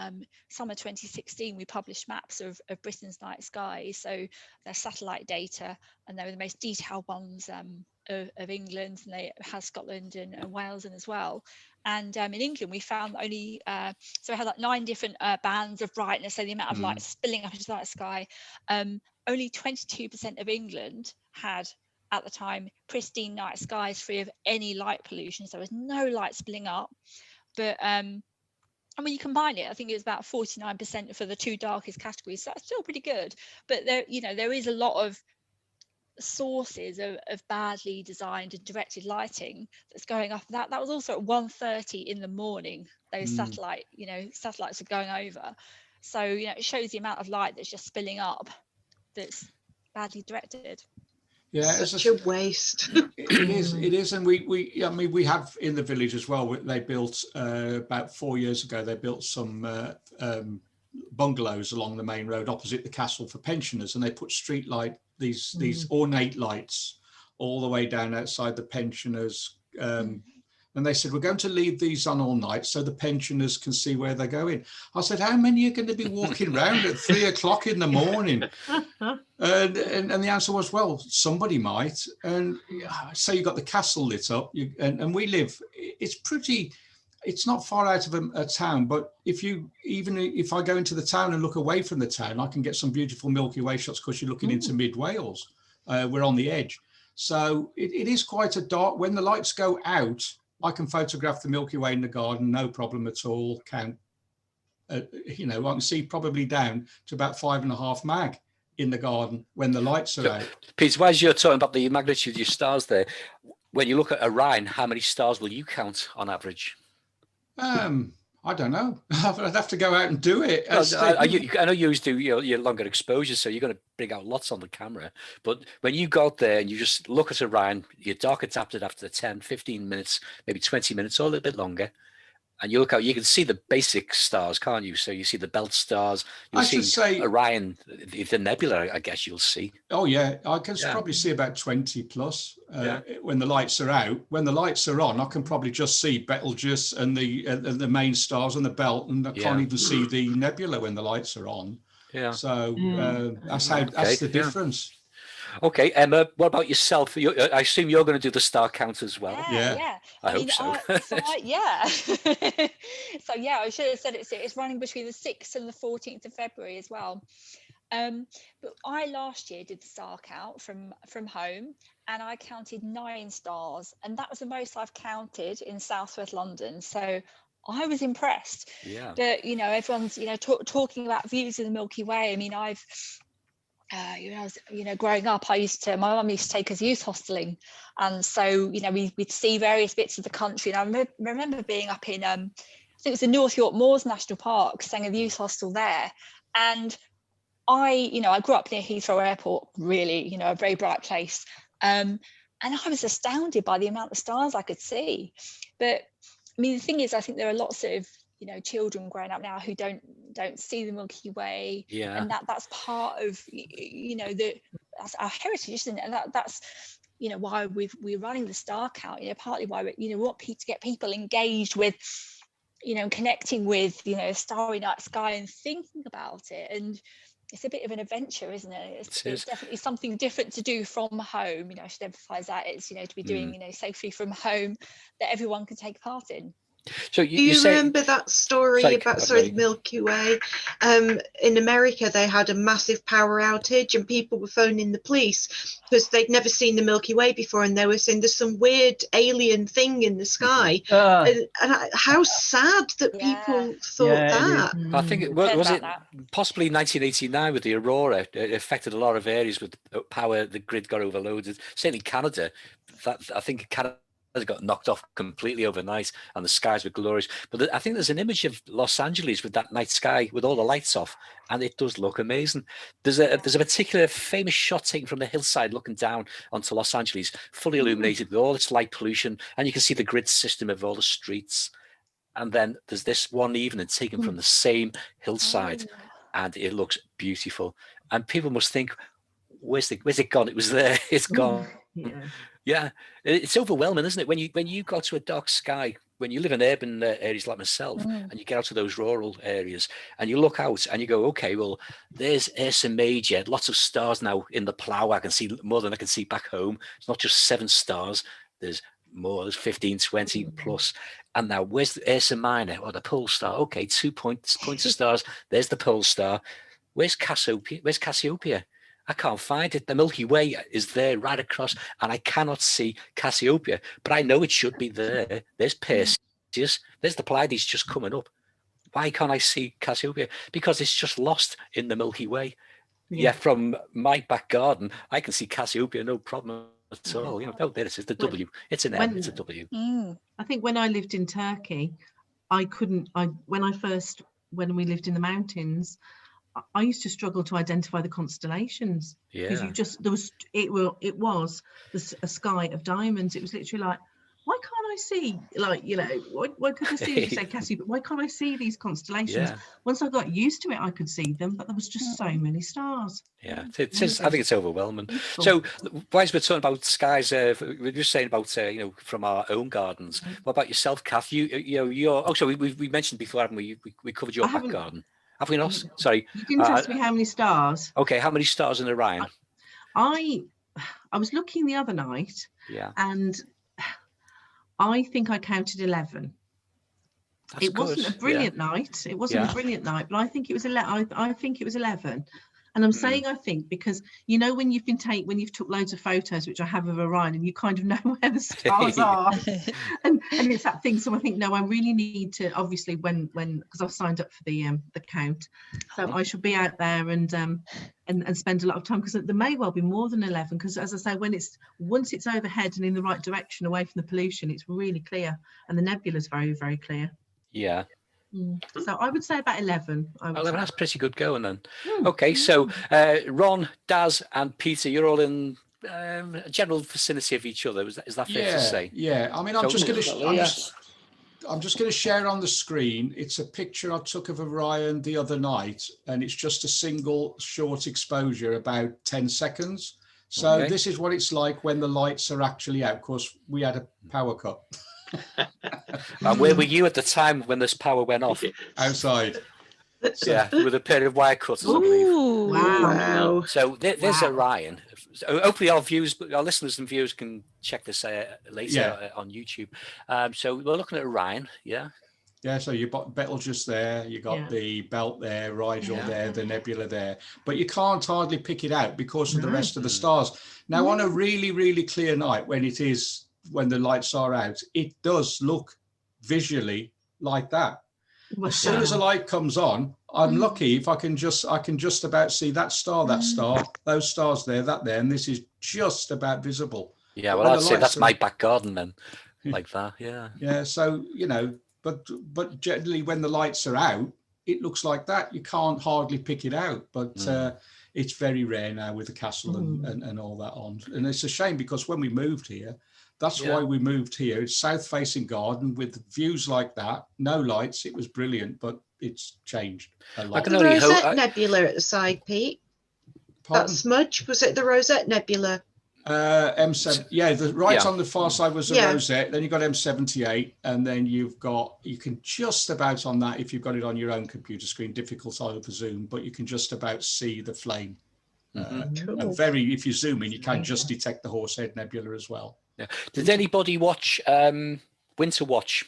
summer 2016, we published maps of Britain's night skies. So they're satellite data, and they were the most detailed ones of England, and they have Scotland and Wales in as well. And in England, we found only, so we had like 9 different bands of brightness, so the amount of light spilling up into the night sky. Only 22% of England had, at the time, pristine night skies free of any light pollution. So there was no light spilling up. But and when you combine it, I think it was about 49% for the 2 darkest categories. So that's still pretty good. But there, there is a lot of sources of badly designed and directed lighting that's going off. That was also at 1:30 in the morning. Those satellites are going over. So it shows the amount of light that's just spilling up that's badly directed. Yeah, such a waste. It is, and we have in the village as well. They built about 4 years ago. They built some bungalows along the main road opposite the castle for pensioners, and they put street light, these ornate lights, all the way down outside the pensioners' And they said, we're going to leave these on all night so the pensioners can see where they're going. I said, how many are going to be walking around at 3 o'clock in the morning? And the answer was, well, somebody might. And so you got the castle lit up, and we live, it's not far out of a town, but if I go into the town and look away from the town, I can get some beautiful Milky Way shots because you're looking into mid Wales. We're on the edge. So it is quite a dark, when the lights go out, I can photograph the Milky Way in the garden, no problem at all. I can see probably down to about 5.5 mag in the garden when the lights are out. Pete, while you're talking about the magnitude of your stars there, when you look at Orion, how many stars will you count on average? I don't know. I'd have to go out and do it. I know you always do your longer exposures, so you're going to bring out lots on the camera. But when you go out there and you just look at Orion, you're dark adapted after 10, 15 minutes, maybe 20 minutes or a little bit longer. And you look out, you can see the basic stars, can't you? So you see the belt stars. You'll see Orion, the nebula, I guess you'll see. Oh, yeah. I can probably see about 20 plus when the lights are out. When the lights are on, I can probably just see Betelgeuse and the main stars and the belt, and I can't even see the nebula when the lights are on. Yeah. So that's the difference. Okay, Emma, what about yourself? I assume you're going to do the star count as well. Yeah. I hope so. So I should have said it's running between the 6th and the 14th of February as well. But I last year did the star count from home, and I counted 9 stars, and that was the most I've counted in Southwest London. So I was impressed. Yeah. But everyone's talking about views of the Milky Way. I mean, I've growing up, my mum used to take us youth hosteling, and so we'd see various bits of the country. And I remember being up in I think it was the North York Moors National Park, staying at the youth hostel there, and I grew up near Heathrow Airport, really, a very bright place, and I was astounded by the amount of stars I could see. But I mean, the thing is, I think there are lots of children growing up now who don't see the Milky Way, and that's part of that's our heritage, isn't it? And that's why we're running the star count. Partly why we want to get people engaged with connecting with starry night sky and thinking about it. And it's a bit of an adventure, isn't it? It's definitely something different to do from home. I should emphasize that it's to be doing safely from home, that everyone can take part in. So do you remember that story about the Milky Way? In America, they had a massive power outage, and people were phoning the police because they'd never seen the Milky Way before, and they were saying there's some weird alien thing in the sky. And how sad that people thought that. I think it was possibly 1989 with the aurora. It affected a lot of areas with power. The grid got overloaded. Certainly Canada. I think Canada got knocked off completely overnight, and the skies were glorious. But I think there's an image of Los Angeles with that night sky with all the lights off, and it does look amazing. There's a particular famous shot taken from the hillside looking down onto Los Angeles, fully illuminated with all its light pollution, and you can see the grid system of all the streets. And then there's this one evening taken from the same hillside, and it looks beautiful. And people must think, where's it gone? It was there. It's gone. Yeah, it's overwhelming, isn't it? When you go to a dark sky, when you live in urban areas like myself, and you get out to those rural areas, and you look out and you go, okay, well, there's Ursa Major, lots of stars now in the plough. I can see more than I can see back home. It's not just 7 stars. There's more. There's 15, 20 plus. And now, where's the Ursa Minor or the Pole Star? Okay, 2 points of stars. There's the Pole Star. Where's Cassiopeia? I can't find it. The Milky Way is there right across, and I cannot see Cassiopeia, but I know it should be there. There's Perseus. There's the Pleiades just coming up. Why can't I see Cassiopeia? Because it's just lost in the Milky Way. Yeah, from my back garden, I can see Cassiopeia, no problem at all. There it is, the W. It's an M, it's a W. I think when I lived in Turkey, when we lived in the mountains, I used to struggle to identify the constellations because it was a sky of diamonds. It was literally like, why can't I see, like, you know, why could I see, you say, Cassie, but why can't I see these constellations? Yeah. Once I got used to it, I could see them, but there was just so many stars. Yeah, it is, I think it's overwhelming. Beautiful. So, while we're talking about skies, we're just saying about you know, from our own gardens. What about yourself, Kath? You're. Oh, so we mentioned before, haven't we? We covered your back garden. Have we not? Sorry. You didn't ask me how many stars. Okay, how many stars in Orion? I was looking the other night. Yeah. And I think I counted 11. That's it wasn't good. a brilliant night. It wasn't a brilliant night, but I think it was 11. I think it was 11. And I'm saying I think because, you know, when you've took loads of photos, which I have of Orion, and you kind of know where the stars are, and it's that thing. So I think, no, I really need to, obviously, when because I've signed up for the count, so I should be out there and spend a lot of time, because there may well be more than 11. Because as I say, once it's overhead and in the right direction, away from the pollution, it's really clear, and the nebula is very, very clear. Yeah. So I would say about 11. 11, that's pretty good going then. Okay, so Ron, Daz, and Peter, you're all in a general vicinity of each other. Is that fair to say? Yeah. I mean, I'm just going to share on the screen. It's a picture I took of Orion the other night, and it's just a single short exposure, about 10 seconds. So this is what it's like when the lights are actually out. Of course, we had a power cut. And where were you at the time when this power went off? Outside. Yeah, with a pair of wire cutters, I believe. Wow. So there's Orion. So hopefully our listeners and viewers can check this later on YouTube. So we're looking at Orion, yeah. Yeah, so you've got Betelgeuse there, you got the belt there, Rigel there, the nebula there, but you can't hardly pick it out because of the rest of the stars. Now, on a really, really clear night, when the lights are out, it does look visually like that. As soon as a light comes on, I'm lucky if I can just about see that star, those stars there, that there, and this is just about visible. Yeah, well, I'd say that's my back garden then, like that. Yeah. Yeah. So but generally when the lights are out, it looks like that. You can't hardly pick it out, but it's very rare now with the castle and all that on. And it's a shame because when we moved here, that's why we moved here. It's south-facing garden with views like that, no lights. It was brilliant, but it's changed a lot. The Rosette Nebula at the side, Pete. Pardon? That smudge, was it the Rosette Nebula? M7, yeah, on the far side was the Rosette, then you've got M78, and then you can just about on that, if you've got it on your own computer screen, difficult over zoom, but you can just about see the flame. And if you zoom in, you can just detect the Horsehead Nebula as well. Yeah. Did anybody watch Winter Watch?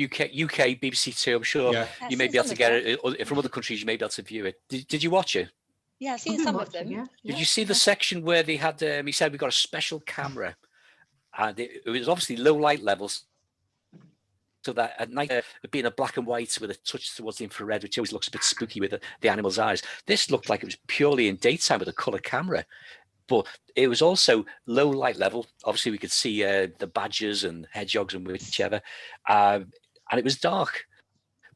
UK, BBC Two, I'm sure you may be able to get it from other countries, you may be able to view it. Did you watch it? Yeah, I've seen some of them. Did you see the section where they had, he said, we got a special camera, and it was obviously low light levels, so that at night, being a black and white with a touch towards the infrared, which always looks a bit spooky with the animal's eyes. This looked like it was purely in daytime with a color camera, but it was also low light level. Obviously, we could see the badgers and hedgehogs and whichever, and it was dark.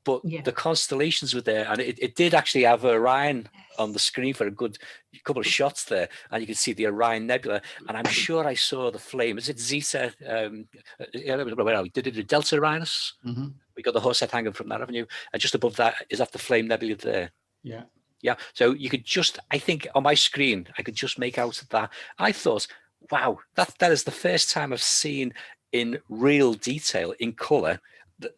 But the constellations were there, and it did actually have Orion on the screen for a good couple of shots there, and you could see the Orion Nebula, and I'm sure I saw the flame. Is it Zeta? Where are we? Did it Delta Orionis? We got the Horsehead hanging from that, haven't you? And just above that, is that the Flame Nebula there? Yeah. Yeah. So you could just, I think on my screen, I could just make out that. I thought, wow, that is the first time I've seen in real detail, in colour,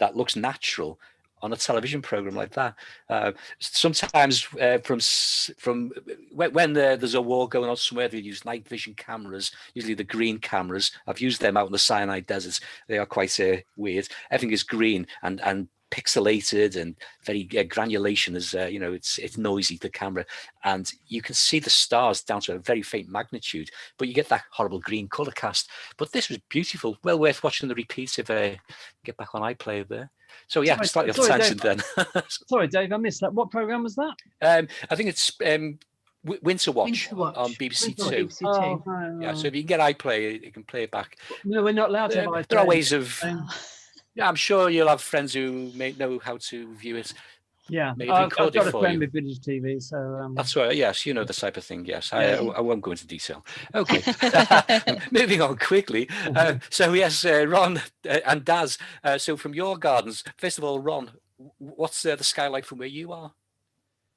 that looks natural on a television program like that. Sometimes from when there's a war going on somewhere, they use night vision cameras, usually the green cameras. I've used them out in the Sinai deserts. They are quite weird. Everything is green and pixelated and very granulation is it's noisy, the camera, and you can see the stars down to a very faint magnitude, but you get that horrible green color cast. But this was beautiful, well worth watching the repeat if get back on iPlayer there. So yeah, slightly off tangent then. Sorry Dave, I missed that. What program was that? I think it's Winter Watch on BBC Two. Yeah, so if you can get iPlayer, you can play it back. No, we're not allowed to have iPlayer. There are ways of yeah, I'm sure you'll have friends who may know how to view it. Yeah, maybe I've record got it a for friend you. with British TV, so That's right. Yes, you know the type of thing. Yes, Yeah. I won't go into detail. Okay, moving on quickly. So yes, Ron and Daz. So from your gardens, first of all, Ron, what's the skylight from where you are?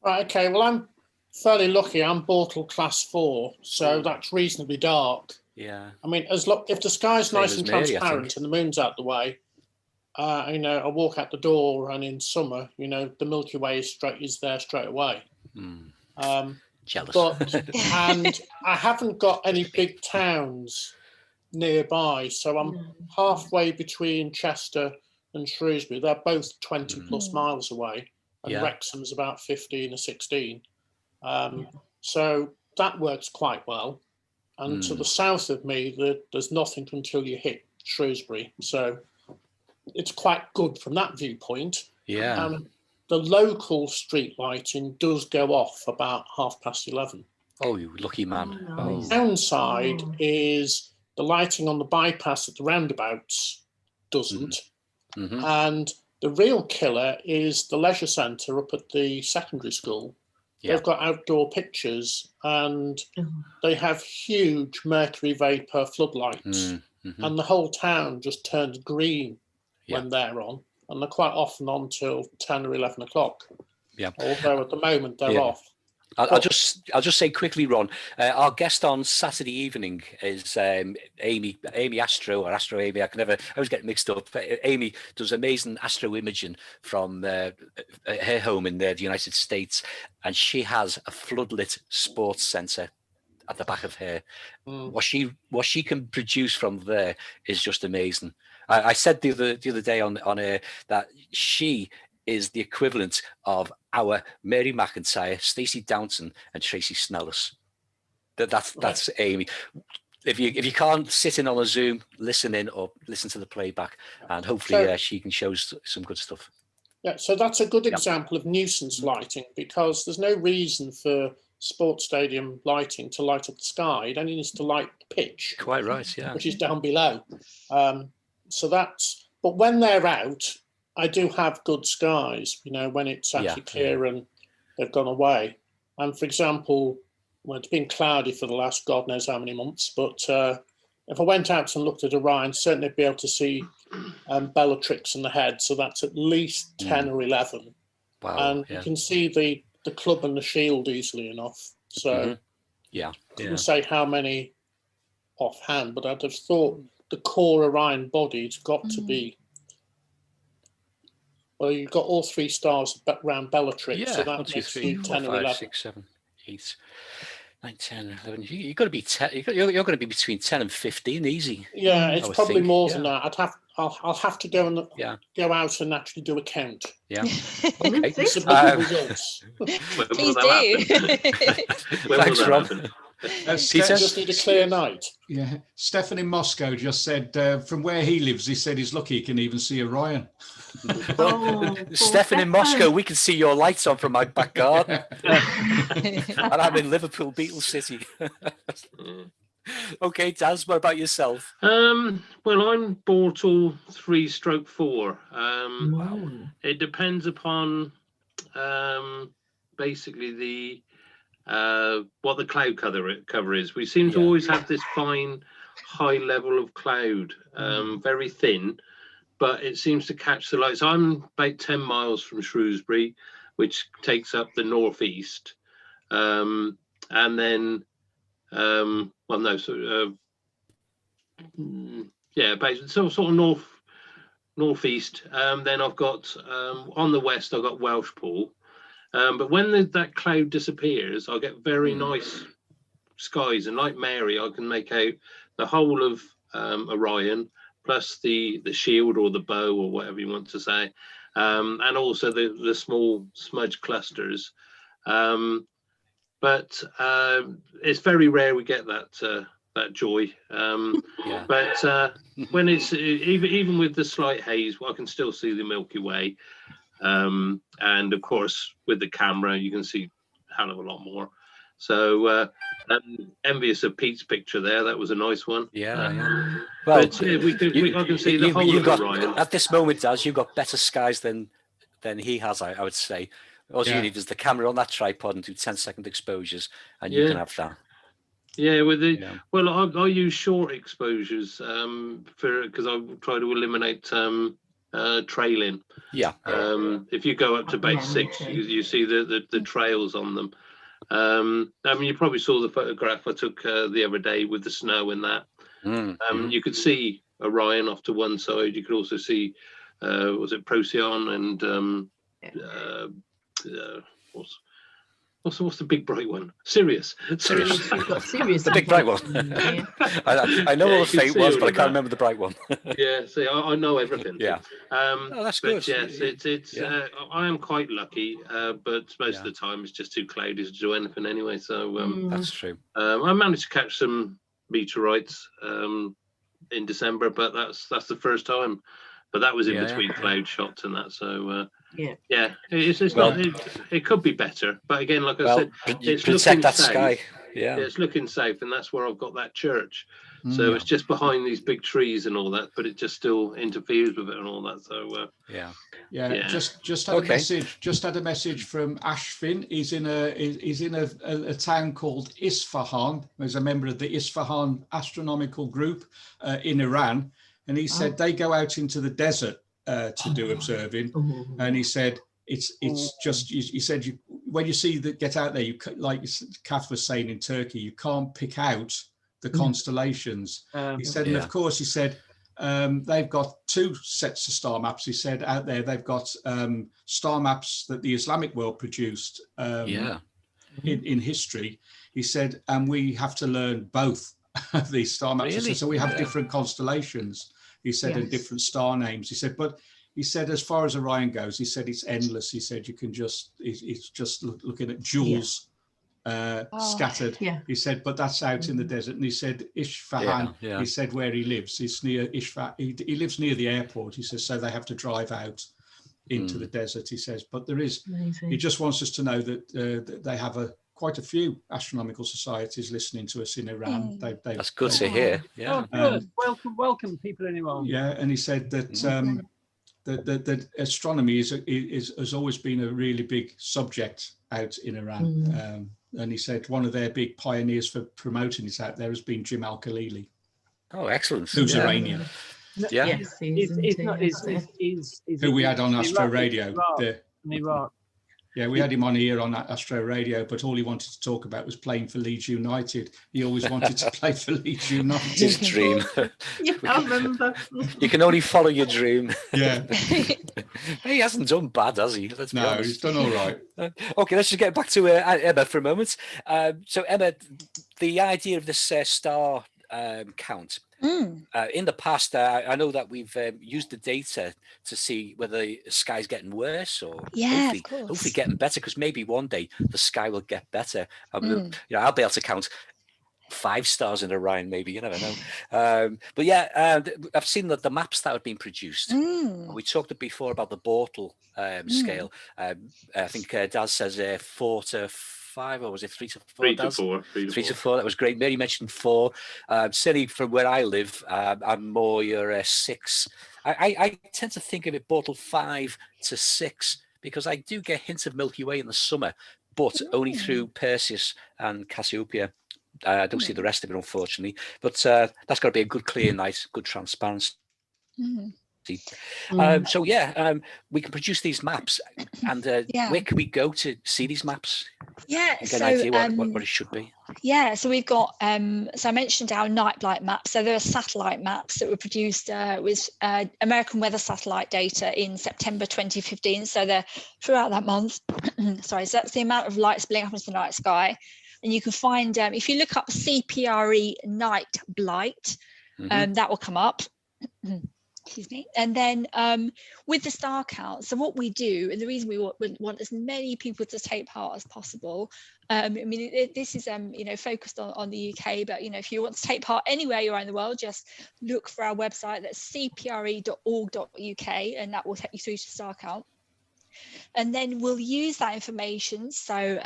Right, okay, well, I'm fairly lucky. I'm Bortle class 4, so that's reasonably dark. Yeah. I mean, if the sky's Same nice as and Mary, I transparent think. and the moon's out the way, you know, I walk out the door, and in summer, you know, the Milky Way is there straight away. Jealous. And I haven't got any big towns nearby, so I'm halfway between Chester and Shrewsbury. They're both 20 plus miles away, and Wrexham's about 15 or 16. So that works quite well. And to the south of me, there's nothing until you hit Shrewsbury. So it's quite good from that viewpoint. Yeah. The local street lighting does go off about 11:30. Oh, you lucky man. The downside is the lighting on the bypass at the roundabouts doesn't. And the real killer is the leisure centre up at the secondary school. They've got outdoor pictures, and they have huge mercury vapour floodlights, and the whole town just turns green when they're on, and they're quite often on till 10 or 11 o'clock. Yeah. Although at the moment they're off. I'll just say quickly, Ron. Our guest on Saturday evening is Amy Astro, or Astro Amy. I always get mixed up. Amy does amazing astro imaging from her home in the United States, and she has a floodlit sports centre at the back of her. What she can produce from there is just amazing. I said the other day on air that she is the equivalent of our Mary McIntyre, Stacey Downton, and Tracy Snellis. That's Amy. If you can't sit in on a Zoom, listen in or listen to the playback, and hopefully she can show some good stuff. Yeah, so that's a good example of nuisance lighting, because there's no reason for sports stadium lighting to light up the sky. It only needs to light the pitch. Quite right, yeah. Which is down below. But when they're out, I do have good skies, you know, when it's actually clear and they've gone away. And for example, well, it's been cloudy for the last God knows how many months, but if I went out and looked at Orion, certainly I'd be able to see Bellatrix in the head. So that's at least 10 or 11. Wow. And you can see the club and the shield easily enough. So I couldn't say how many offhand, but I'd have thought the core Orion body's got to be. Well, you've got all 3 stars around Bellatrix, so that 1, 2, makes 3, you 4, 10 or 5, 11. 6, 7, 8, 9, 10, 11. You've got to be 10. You're going to be between 10 and 15, easy. Yeah, it's probably more than that. I'll have to go and go out and actually do a count. Yeah. Okay. Submit results. Please do. Thanks, Rob. Just need a clear night. Yeah, Stefan in Moscow just said from where he lives, he said he's lucky he can even see Orion. Stefan in Moscow, we can see your lights on from my back garden. And I'm in Liverpool, Beetle City. Okay, Daz, what about yourself? Well, I'm Bortle 3/4. It depends upon basically the what the cloud cover is. We seem to always have this fine, high level of cloud, very thin, but it seems to catch the light. So I'm about 10 miles from Shrewsbury, which takes up the northeast, and then about sort of northeast. Then I've got on the west I've got Welshpool. But when that cloud disappears, I get very nice skies, and like Mary, I can make out the whole of Orion, plus the shield or the bow or whatever you want to say, and also the small smudge clusters. But it's very rare we get that joy. But when it's even with the slight haze, I can still see the Milky Way. And of course, with the camera, you can see a hell of a lot more. So envious of Pete's picture there. That was a nice one. Well, but I can see the whole of Orion. At this moment, Daz, you've got better skies than then he has, I would say. All you need is the camera on that tripod and do 10-second exposures, and you can have that. Yeah, well, I use short exposures because I try to eliminate trailing. Yeah. If you go up to base 6, you see the trails on them. I mean, you probably saw the photograph I took the other day with the snow and that. You could see Orion off to one side. You could also see, was it Procyon and what's the big bright one? Sirius. Sirius. The big bright one. I know all the faint ones, but I can't remember the bright one. Yeah, see, I know everything. Yeah. That's good. Yes, it's. I am quite lucky, but most of the time it's just too cloudy to do anything anyway. So that's true. I managed to catch some meteorites in December, but that's the first time. But that was in between cloud shots and that. So it's not. It could be better, but again, like I said, it's looking that south. sky. Yeah, it's looking south, and that's where I've got that church. So it's just behind these big trees and all that, but it just still interferes with it and all that. So just had a message. Just had a message from Ashvin. He's in a town called Isfahan. He's a member of the Isfahan Astronomical Group in Iran, and he said they go out into the desert to do observing, and he said it's just he said when you see that get out there, you like Kath was saying in Turkey, you can't pick out the constellations. He said, and of course he said they've got 2 sets of star maps. He said out there they've got star maps that the Islamic world produced in history. He said, and we have to learn both of these star maps. Really? So we have different constellations. He said, and different star names. He said, but he said, as far as Orion goes, he said it's endless. He said you can just it's just looking at jewels scattered. He said, but that's out in the desert. And he said Isfahan. He said where he lives. It's near Isfahan. He lives near the airport. He says so they have to drive out into the desert. He says, but there is. He just wants us to know that they have quite a few astronomical societies listening to us in Iran. That's good to hear. Yeah. Welcome people in Iran. Yeah, and he said that that astronomy has always been a really big subject out in Iran. And he said one of their big pioneers for promoting it out there has been Jim Al-Khalili. Oh, excellent! Who's Iranian? Yeah, who we had on Astro Radio. In Iraq. Yeah, we had him on here on Astro Radio, but all he wanted to talk about was playing for Leeds United. He always wanted to play for Leeds United. His dream. I remember. You can only follow your dream. Yeah. He hasn't done bad, has he? Let's be honest. He's done all right. Okay, let's just get back to Emma for a moment. So, Emma, the idea of this star count. In the past, I know that we've used the data to see whether the sky's getting worse or hopefully getting better, because maybe one day the sky will get better. I'll be able to count 5 stars in Orion, maybe, you never know. But yeah, I've seen that the maps that have been produced. We talked before about the Bortle scale. I think Daz says 4 to 5, or was it 3 to 4? 3 to 4. 3 to 4. That was great. Mary mentioned 4. Certainly from where I live, I'm more your 6. I tend to think of it Bortle 5 to 6, because I do get hints of Milky Way in the summer, but only through Perseus and Cassiopeia. I don't see the rest of it, unfortunately. But that's got to be a good clear night, good transparency. So we can produce these maps, and where can we go to see these maps? Get an idea what it should be. Yeah, so we've got so I mentioned our night blight maps. So there are satellite maps that were produced with American weather satellite data in September 2015. So they're throughout that month. Sorry, so that's the amount of light spilling up into the night sky. And you can find if you look up CPRE night blight, that will come up. Excuse me. And then with the star count, so what we do, and the reason we want as many people to take part as possible, this is focused on the UK, but if you want to take part anywhere around the world, just look for our website. That's cpre.org.uk, and that will take you through to star count. And then we'll use that information. So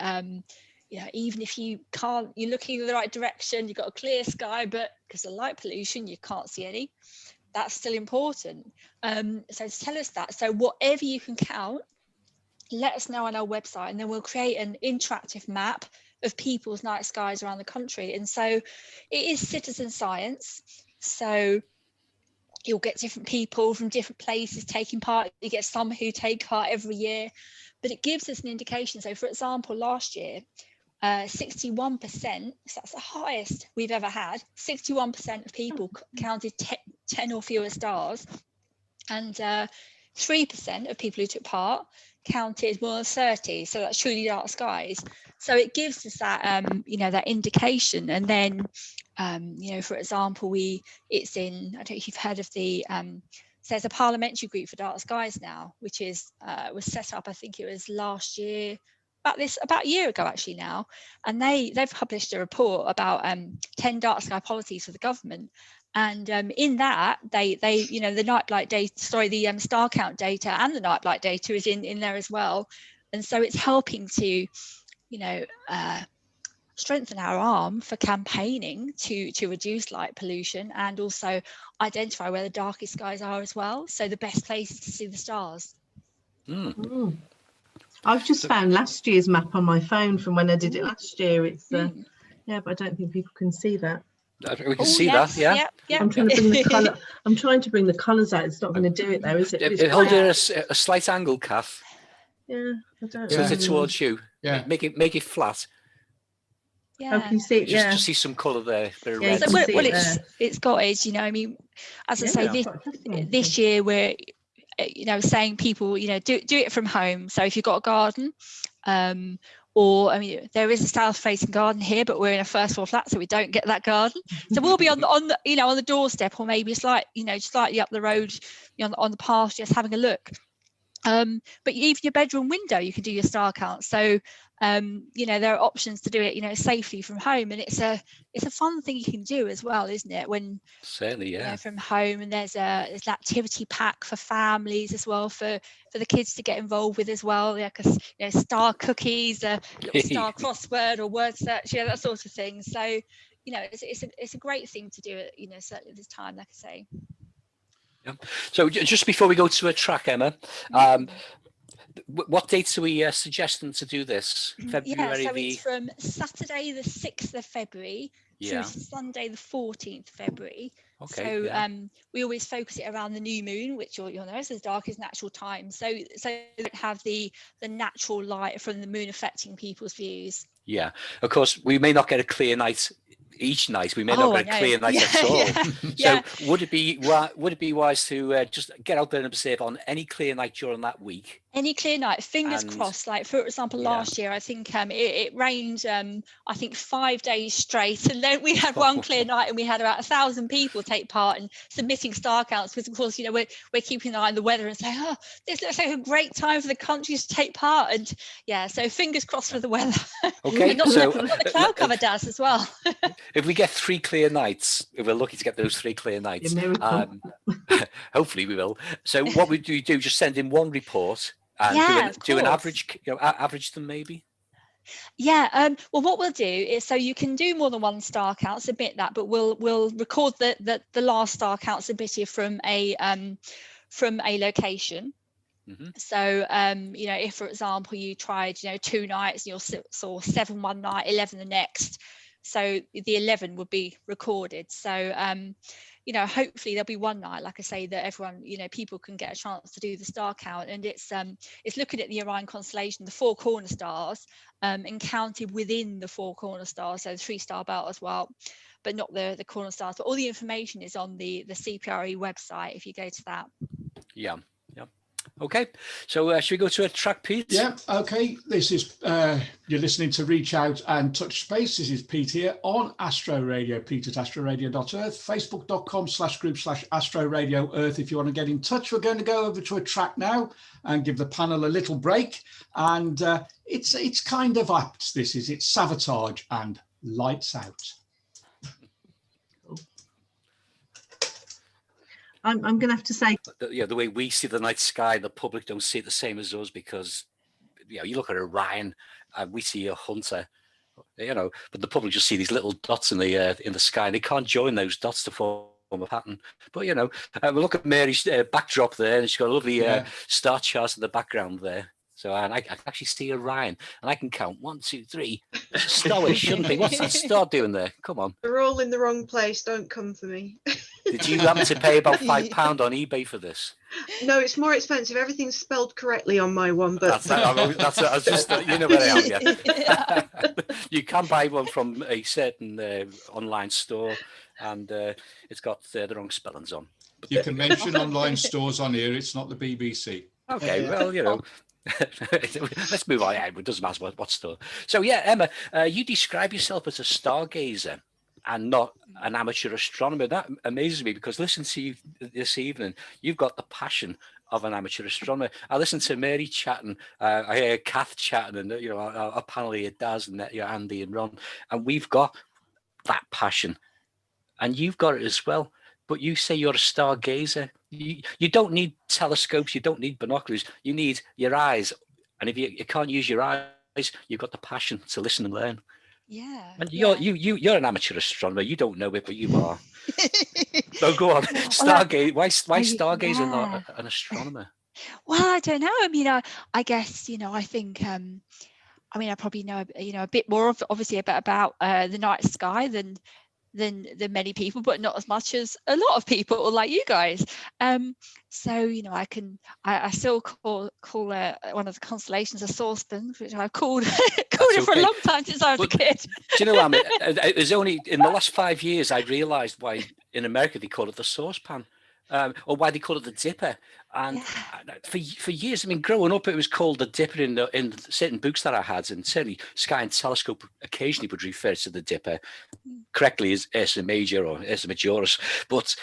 even if you can't, you're looking in the right direction, you've got a clear sky, but because of light pollution, you can't see any. That's still important. So to tell us that, so whatever you can count, let us know on our website, and then we'll create an interactive map of people's night skies around the country. And so it is citizen science. So you'll get different people from different places taking part. You get some who take part every year, but it gives us an indication. So for example, last year, 61%, so that's the highest we've ever had, 61% of people counted 10 or fewer stars, and 3% of people who took part counted more than 30. So that's truly dark skies. So it gives us that, you know, that indication. And then, you know, for example, it's in, I don't know if you've heard of the, so there's a parliamentary group for dark skies now, which is was set up, I think it was last year, about a year ago actually now, and they've published a report about 10 dark sky policies for the government. And in that, they you know, the nightlight data, the star count data and the nightlight data is in there as well. And so it's helping to, you know, strengthen our arm for campaigning to reduce light pollution, and also identify where the darkest skies are as well. So the best places to see the stars. I've just found last year's map on my phone from when I did it last year. It's yeah, but I don't think people can see that. We can see that, yeah. I'm trying to bring the colour. I'm trying to bring the colours out. It's not going to do it though, is it? Hold it a slight angle, Kath. Yeah, I don't. Tilt it towards you. Yeah. Make it flat. Yeah. Can you see it? Just see some colour there. Bit of Yeah, red. you So can see well, it it's got is, you know, I mean, as I say, quite fascinating. this year we're, you know, saying people, you know, do it from home. So if you've got a garden, or I mean, there is a south-facing garden here, but we're in a first-floor flat, so we don't get that garden. So we'll be on the you know, on the doorstep, or maybe slightly up the road, you know, on the path, just having a look. But even your bedroom window, you can do your star count. So you know, there are options to do it, you know, safely from home, and it's a fun thing you can do as well, isn't it? When certainly, yeah, you know, from home, and there's an activity pack for families as well, for the kids to get involved with as well. Yeah, because, you know, star cookies, a little star crossword or word search, yeah, that sort of thing. So, you know, it's a great thing to do, you know, certainly this time, like I say. Yeah. So just before we go to a track, Emma, what dates are we suggesting to do this? February yeah, so it's from Saturday the 6th of February through Sunday the 14th of February. Okay. So we always focus it around the new moon, which you'll know is as dark as natural time. So you don't have the natural light from the moon affecting people's views. Yeah, of course, we may not get a clear night each night. We may not get a clear night at all. So would it be wise to just get out there and observe on any clear night during that week? Any clear night, fingers crossed. Like, for example, last year, I think it rained, I think 5 days straight, and then we had one clear night, and we had about 1,000 people take part in submitting star counts. Because, of course, you know, we're keeping an eye on the weather and saying, oh, this looks like a great time for the country to take part. And yeah, so fingers crossed for the weather. Okay, and not so what the cloud cover does as well. If we get 3 clear nights, if we're lucky to get those 3 clear nights, hopefully we will. So what we do, just send in one report. And do an average, you know, average them maybe. Yeah. Well, what we'll do is, so you can do more than one star count, submit that, but we'll record the last star count submitted from a location. Mm-hmm. So you know, if for example you tried, you know, 2 nights, and you saw 7 one night, 11 the next, so the 11 would be recorded. So you know, hopefully there'll be one night, like I say, that everyone, you know, people can get a chance to do the star count. And it's looking at the Orion constellation, the 4 corner stars, and counted within the 4 corner stars, so the 3-star belt as well, but not the corner stars. But all the information is on the CPRE website if you go to that. Yeah. Okay, so should we go to a track, Pete? Yeah, okay. This is, you're listening to Reach Out and Touch Space. This is Pete here on Astro Radio, Pete at astroradio.earth, facebook.com/group/Astro Radio Earth. If you want to get in touch, we're going to go over to a track now and give the panel a little break. And it's kind of apt, it's Sabotage and Lights Out. I'm going to have to say, the way we see the night sky, the public don't see it the same as us, because, you know, you look at Orion and we see a hunter, you know, but the public just see these little dots in the sky, and they can't join those dots to form a pattern. But, you know, we look at Mary's backdrop there, and she's got a lovely star chart in the background there. So and I can actually see Orion, and I can count 1, 2, 3. There's a star where it shouldn't be. What's that star doing there? Come on. They're all in the wrong place. Don't come for me. Did you happen to pay about £5 on eBay for this? No, it's more expensive. Everything's spelled correctly on my one, but I was just you know where I am. Yeah. You can buy one from a certain online store, and it's got the wrong spellings on. You can mention online stores on here. It's not the BBC. Okay, well, you know, let's move on. Yeah, it doesn't matter what store. So, yeah, Emma, you describe yourself as a stargazer and not an amateur astronomer. That amazes me because listen to you this evening. You've got the passion of an amateur astronomer. I listened to Mary chatting. I hear Kath chatting, and you know, our panel here, Daz and Andy and Ron, and we've got that passion, and you've got it as well. But you say you're a stargazer. You don't need telescopes. You don't need binoculars. You need your eyes. And if you can't use your eyes, you've got the passion to listen and learn. Yeah. And you're an amateur astronomer. You don't know it, but you are. So go on. Stargaze. Why stargazer and not an astronomer? Well, I don't know. I mean, I guess, you know, I think, I mean, I probably know, you know, a bit more obviously about the night sky than many people, but not as much as a lot of people like you guys. So, you know, I still call one of the constellations a saucepan, which I've called it for a long time since I was a kid. Do you know, Emma, it was only in the last 5 years I realised why in America they call it the saucepan. Or why they call it the dipper. And for years, I mean, growing up, it was called the dipper in certain books that I had, and certainly Sky and Telescope occasionally would refer to the dipper correctly as Ursa Major or Ursa Majoris. But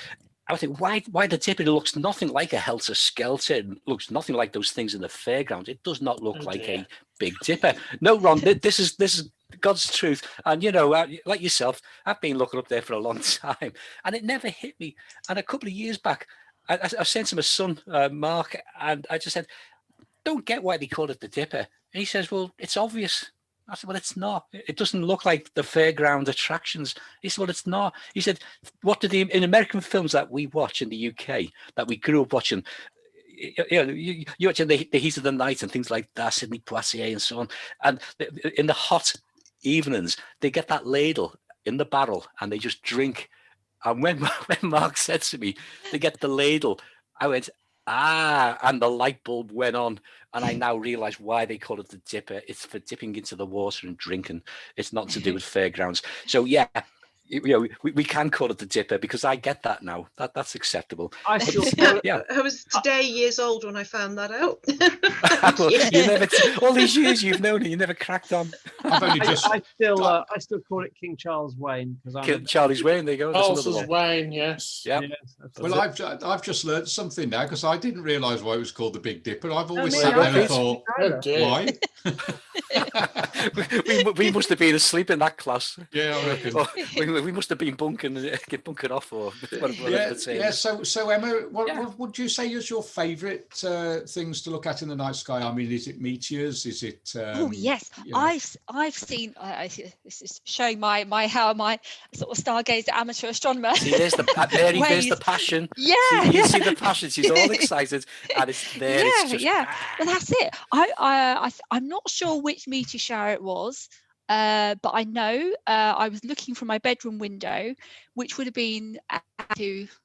I would think, why the dipper? It looks nothing like a helter skelter. It looks nothing like those things in the fairgrounds. It does not look like a big dipper. No, Ron, this is God's truth. And, you know, like yourself, I've been looking up there for a long time, and it never hit me. And a couple of years back, I sent to my son, Mark, and I just said, don't get why they call it the dipper. And he says, well, it's obvious. I said, well, it's not. It doesn't look like the fairground attractions. He said, well, it's not. He said, what did in American films that we watch in the UK, that we grew up watching, you know, you watching the Heat of the Night and things like that, Sidney Poitier and so on. And in the hot evenings, they get that ladle in the barrel and they just drink. And when Mark said to me, they get the ladle, I went, and the light bulb went on. And I now realize why they call it the dipper. It's for dipping into the water and drinking. It's not to do with fairgrounds. So, yeah, you know, we can call it the dipper because I get that now. That's acceptable. I was today years old when I found that out. Well, you never, all these years you've known it, you never cracked on. I still call it King Charles Wayne because Charlie's Wayne. There you go. Charles Wayne, yes. Yep. Yes, well, I've just learned something now because I didn't realise why it was called the Big Dipper. I've always sat there and thought, why? we must have been asleep in that class. Yeah, I reckon. We must have been bunking off or whatever. So Emma, what would you say is your favourite things to look at in the night sky? I mean, is it meteors? Is it? Oh yes, you know? I've seen. This is showing my sort of stargazer amateur astronomer. See, there's Mary. There's the passion. Yeah, you see the passion. She's all excited, and it's there. Yeah, it's just, Well, that's it. I'm not sure which meteor shower it was. But I know I was looking from my bedroom window, which would have been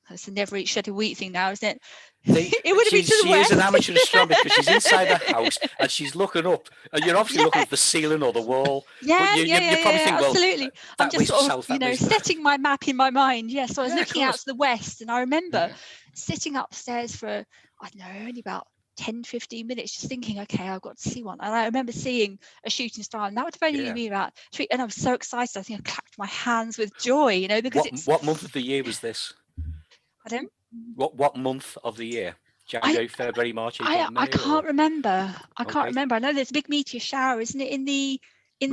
that's a never eat shed a wheat thing now, isn't it? It would have been to the west. She is an amateur astronomer because she's inside the house and she's looking up. And you're obviously looking at the ceiling or the wall. You probably think, well, absolutely. I'm just sort of, setting my map in my mind. Yeah, so I was looking out to the west, and I remember sitting upstairs for, I don't know, only about 10-15 minutes just thinking, okay, I've got to see one. And I remember seeing a shooting star, and that would have only been about 3, and I was so excited. I think I clapped my hands with joy, you know, because what month of the year was this? Pardon? What month of the year? January, February, March, April, May? I can't remember. I can't remember. I know there's a big meteor shower, isn't it, in the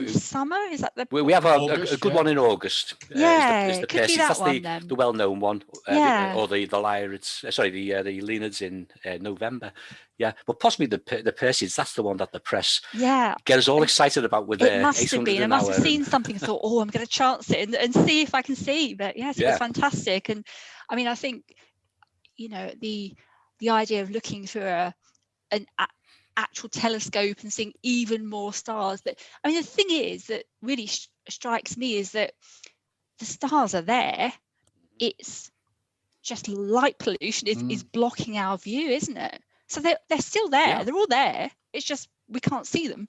summer? Is that the? We have a good one in August. It could be that That's one, the well-known one. Or the Lyrids. Sorry, the Leonids in November. Yeah, but possibly the Perseids. That's the one that the press get us all excited about with their 800 an hour. It must have been. I must have seen something and thought, oh, I'm going to chance it and see if I can see. But yes, it was fantastic. And I mean, I think, you know, the idea of looking through actual telescope and seeing even more stars. But I mean, the thing is that really strikes me is that the stars are there. It's just light pollution is blocking our view, isn't it? So they're still there. Yeah. They're all there. It's just we can't see them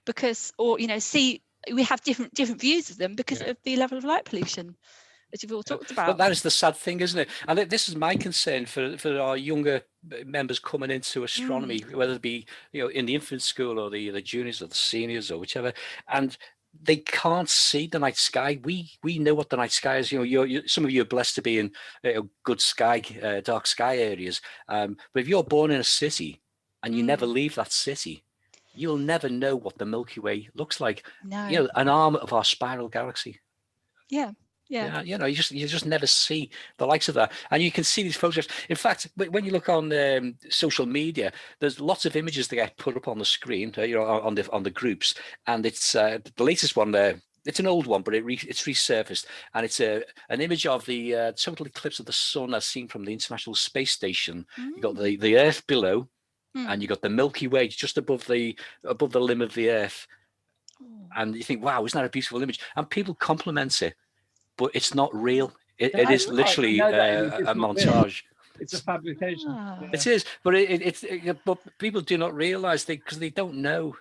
because, or we have different views of them because of the level of light pollution, as you've all talked about. But that is the sad thing, isn't it? And this is my concern for our younger members coming into astronomy, whether it be in the infant school or the juniors or the seniors or whichever, and they can't see the night sky. We know what the night sky is. Some of you are blessed to be in good sky, dark sky areas. But if you're born in a city and you never leave that city, you'll never know what the Milky Way looks like. No. An arm of our spiral galaxy. Yeah. You just never see the likes of that, and you can see these photographs. In fact, when you look on social media, there's lots of images that get put up on the screen, on the groups, and it's the latest one there. It's an old one, but it's resurfaced, and it's an image of the total eclipse of the sun as seen from the International Space Station. You got the Earth below, and you got the Milky Way just above the limb of the Earth, and you think, wow, isn't that a beautiful image? And people compliment it. But it's not real. It is literally a montage. It's a fabrication. It is, but but people do not realise because they don't know,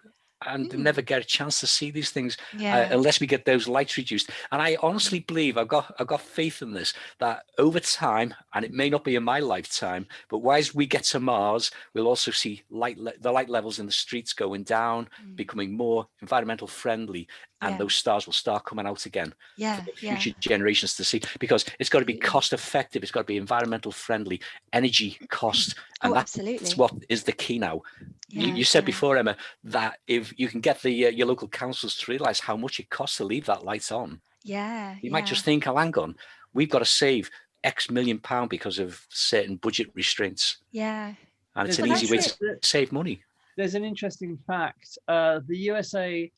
and they never get a chance to see these things unless we get those lights reduced. And I honestly believe I've got faith in this, that over time, and it may not be in my lifetime, but as we get to Mars, we'll also see the light levels in the streets going down, becoming more environmental friendly. And those stars will start coming out again for the future generations to see, because it's got to be cost effective. It's got to be environmental friendly, energy cost. And that's what is the key now. You said before, Emma, that if you can get your local councils to realise how much it costs to leave that light on, you might just think, oh, hang on, we've got to save X million pound because of certain budget restraints. Yeah. And it's an easy way to save money. There's an interesting fact. The USA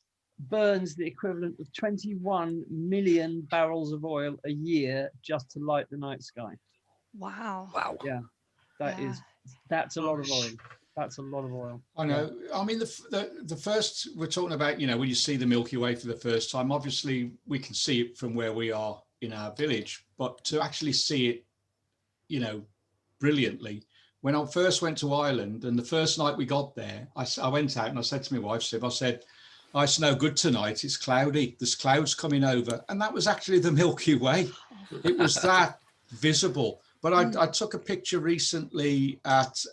burns the equivalent of 21 million barrels of oil a year just to light the night sky. Wow. Yeah, that's a lot of oil. That's a lot of oil. I know. I mean, the first, we're talking about, when you see the Milky Way for the first time, obviously we can see it from where we are in our village, but to actually see it, brilliantly. When I first went to Ireland, and the first night we got there, I went out and I said to my wife, Siv, I said, oh, it's no good tonight. It's cloudy. There's clouds coming over. And that was actually the Milky Way. It was that visible. But I took a picture recently at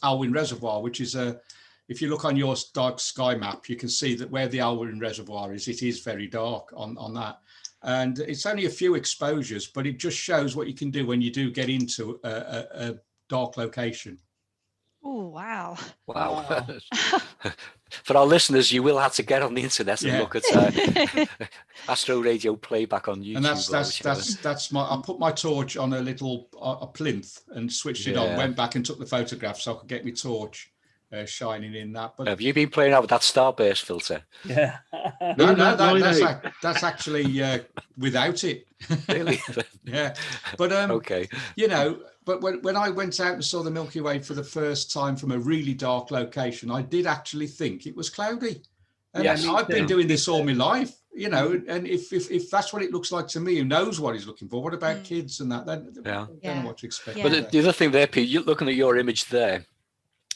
Alwyn Reservoir, which is if you look on your dark sky map, you can see that where the Alwyn Reservoir is, it is very dark on that. And it's only a few exposures, but it just shows what you can do when you do get into a dark location. Oh, wow. Wow. For our listeners, you will have to get on the internet and look at Astro Radio playback on YouTube. And that's my, I put my torch on a little a plinth and switched it on, went back and took the photograph so I could get my torch shining in that. But have you been playing out with that starburst filter? Yeah. No, that's actually without it. Really? Yeah. But okay. But when I went out and saw the Milky Way for the first time from a really dark location, I did actually think it was cloudy. And I've been doing this all my life, and if that's what it looks like to me, who knows what he's looking for? What about kids and that? Then I don't know what to expect. But the other thing there, Pete, you're looking at your image there,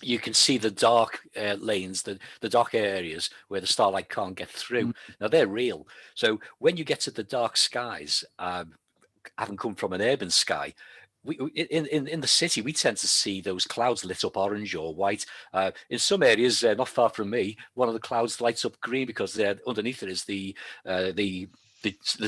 you can see the dark lanes, the dark areas where the starlight can't get through. Now, they're real. So when you get to the dark skies, having come from an urban sky, in the city, we tend to see those clouds lit up orange or white. In some areas, not far from me, one of the clouds lights up green because underneath it is there's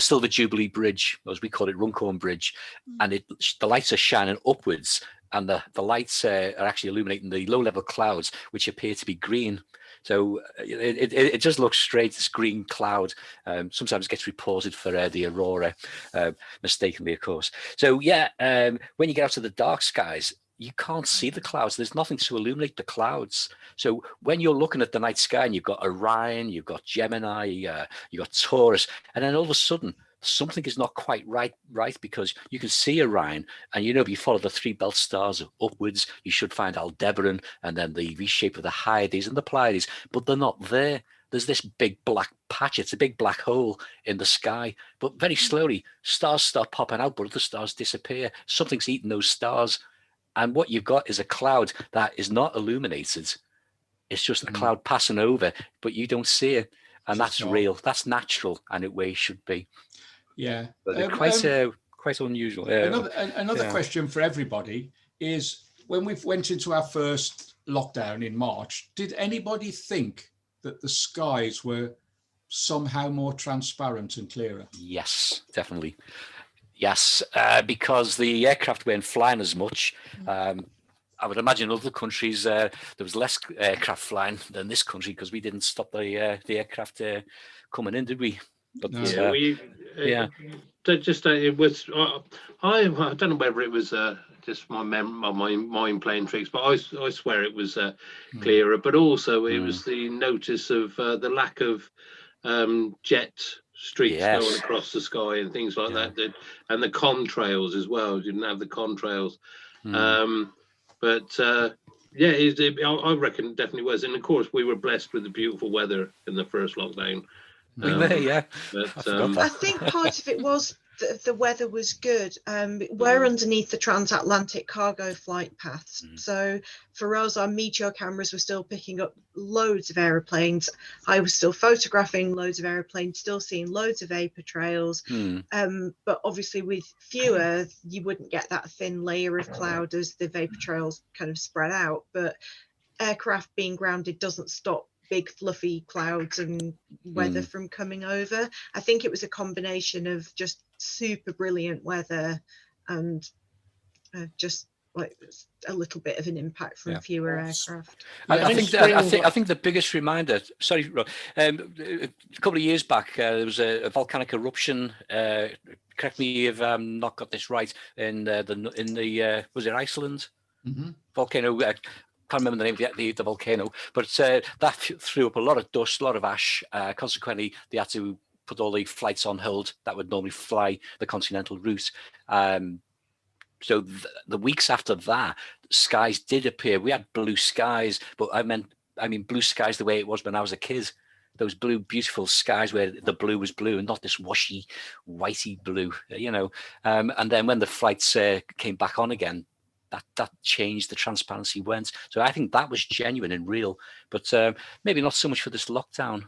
still the Jubilee Bridge, as we call it, Runcorn Bridge, and the lights are shining upwards, and the lights are actually illuminating the low-level clouds, which appear to be green. So it just looks straight, this green cloud. Sometimes gets reported for the aurora, mistakenly, of course. So when you get out to the dark skies, you can't see the clouds. There's nothing to illuminate the clouds. So when you're looking at the night sky and you've got Orion, you've got Gemini, you've got Taurus, and then all of a sudden something is not quite right, because you can see Orion, and if you follow the 3 belt stars upwards, you should find Aldebaran, and then the V shape of the Hyades and the Pleiades, but they're not there. There's this big black patch. It's a big black hole in the sky, but very slowly stars start popping out, but other stars disappear. Something's eating those stars, and what you've got is a cloud that is not illuminated. It's just a cloud passing over, but you don't see it. And that's real. That's natural, and it way should be. Yeah, but quite unusual. Another question for everybody is: when we went into our first lockdown in March, did anybody think that the skies were somehow more transparent and clearer? Yes, definitely. Yes, because the aircraft weren't flying as much. I would imagine in other countries there was less aircraft flying than this country, because we didn't stop the aircraft coming in, did we? But no. It was. I don't know whether it was just my mind playing tricks, but I swear it was clearer. But also it was the notice of the lack of jet streaks going across the sky and things like that, and the contrails as well. You didn't have the contrails. But I reckon it definitely was. And of course, we were blessed with the beautiful weather in the first lockdown. I think part of it was the weather was good. We're underneath the transatlantic cargo flight paths. So for us, our meteor cameras were still picking up loads of aeroplanes. I was still photographing loads of aeroplanes, still seeing loads of vapor trails. But obviously with fewer, you wouldn't get that thin layer of cloud as the vapor trails kind of spread out. But aircraft being grounded doesn't stop big fluffy clouds and weather from coming over. I think it was a combination of just super brilliant weather and just like a little bit of an impact from fewer aircraft. I think the biggest reminder. Sorry, Rob, a couple of years back there was a volcanic eruption. Correct me if I'm not got this right. In the was it Iceland volcano? Can't remember the name of the volcano, but that threw up a lot of dust, a lot of ash. Consequently, they had to put all the flights on hold that would normally fly the continental route. So the weeks after that, skies did appear. We had blue skies, but I mean blue skies the way it was when I was a kid. Those blue, beautiful skies where the blue was blue and not this washy, whitey blue, And then when the flights came back on again, that changed, the transparency went. So I think that was genuine and real, but maybe not so much for this lockdown.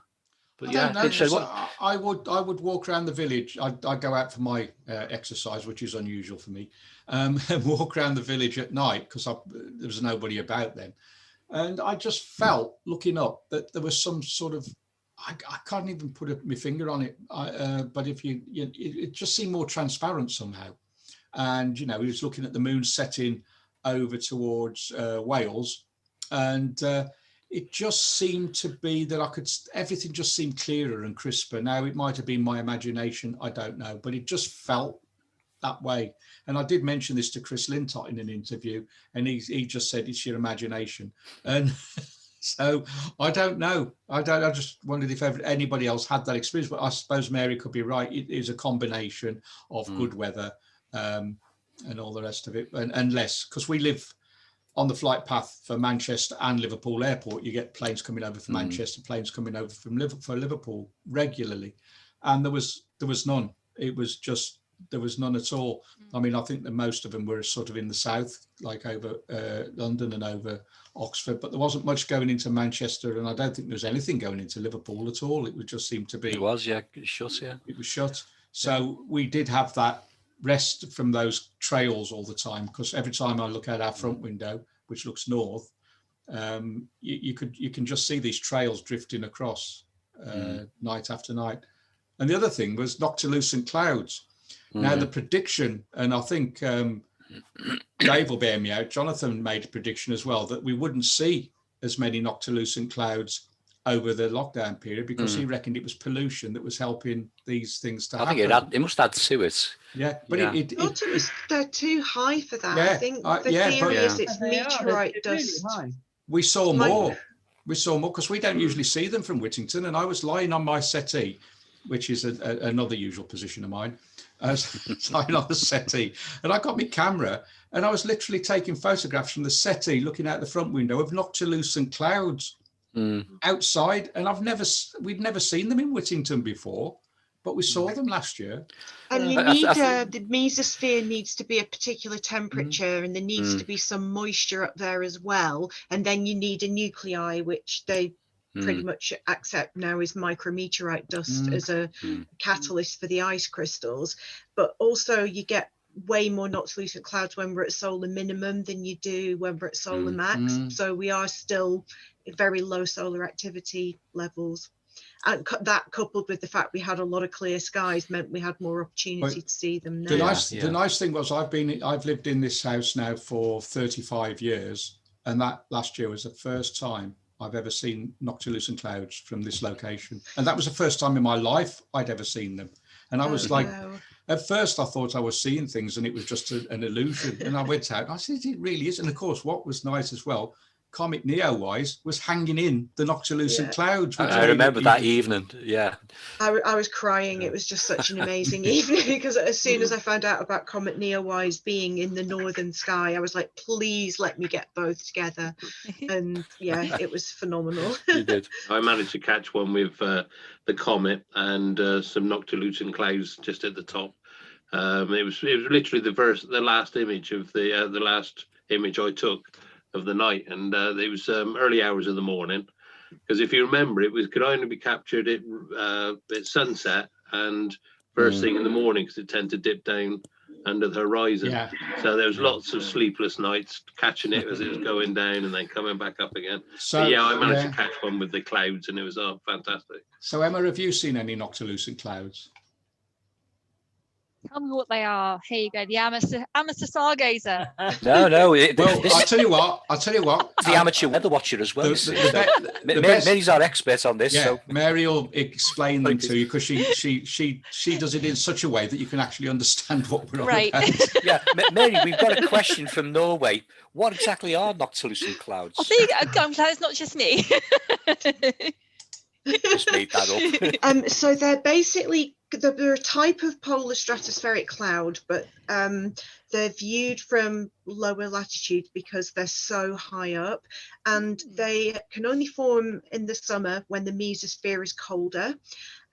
But I would walk around the village. I'd go out for my exercise, which is unusual for me, and walk around the village at night because there was nobody about then. And I just felt, looking up, that there was some sort of, I can't even put my finger on it, but if it just seemed more transparent somehow. And, he was looking at the moon setting over towards Wales, and it just seemed to be that everything just seemed clearer and crisper. Now, it might have been my imagination, I don't know, but it just felt that way. And I did mention this to Chris Lintott in an interview, and he just said it's your imagination. And so I don't know. I just wondered if anybody else had that experience, but I suppose Mary could be right. It is a combination of good weather and all the rest of it, and less, because we live on the flight path for Manchester and Liverpool Airport. You get planes coming over from Manchester, planes coming over from Liverpool regularly, and there was none. It was just, there was none at all. I mean, I think that most of them were sort of in the south, like over London and over Oxford, but there wasn't much going into Manchester, and I don't think there was anything going into Liverpool at all. It would just seem to be. It was, yeah, shut, yeah. It was shut. So we did have that rest from those trails all the time, because every time I look out our front window, which looks north, you can just see these trails drifting across night after night. And the other thing was Noctilucent Clouds. Now the prediction, and I think Dave will bear me out, Jonathan made a prediction as well, that we wouldn't see as many Noctilucent Clouds over the lockdown period, because he reckoned it was pollution that was helping these things to happen. I think it must add to it. Yeah, but they're too high for that. I think the theory is it's meteorite dust. We saw more. We saw more because we don't usually see them from Whittington. And I was lying on my settee which is another usual position of mine, lying on the settee. And I got my camera and I was literally taking photographs from the settee, looking out the front window of Noctilucent Clouds outside. And we'd never seen them in Whittington before, but we saw them last year. And you need, the mesosphere needs to be a particular temperature, and there needs to be some moisture up there as well. And then you need a nuclei, which they pretty much accept now is micrometeorite dust as a catalyst for the ice crystals. But also you get way more Noctilucent Clouds when we're at solar minimum than you do when we're at solar max. So we are still at very low solar activity levels. And that coupled with the fact we had a lot of clear skies meant we had more opportunity to see them now. The nice thing was I've lived in this house now for 35 years, and that last year was the first time I've ever seen Noctilucent Clouds from this location. And that was the first time in my life I'd ever seen them. And I was like, at first I thought I was seeing things and it was just an illusion. And I went out and I said, it really is. And of course, what was nice as well, Comet Neo-wise, was hanging in the Noctilucent Clouds. I remember that evening, I was crying. It was just such an amazing evening, because as soon as I found out about Comet Neo-wise being in the northern sky, I was like, please let me get both together. And yeah, it was phenomenal. You did. I managed to catch one with the comet and some Noctilucent Clouds just at the top. It was literally the last image of the last image I took of the night, and it was early hours of the morning, because if you remember, it could only be captured at sunset and first thing in the morning, because it tended to dip down under the horizon. So there was lots of sleepless nights catching it as it was going down and then coming back up again. So I managed to catch one with the clouds, and it was fantastic. So Emma, have you seen any Noctilucent Clouds? Tell me what they are. Here you go, the amateur stargazer. No. Well, I'll tell you what. The amateur weather watcher as well. Mary's our expert on this. Yeah, so Mary will explain them to you, because she does it in such a way that you can actually understand what we're on about. Yeah, Mary, we've got a question from Norway. What exactly are Noctilucent Clouds? I think I'm glad it's not just me. Just made that up. So they're basically, they're a type of polar stratospheric cloud, but they're viewed from lower latitude because they're so high up, and they can only form in the summer when the mesosphere is colder.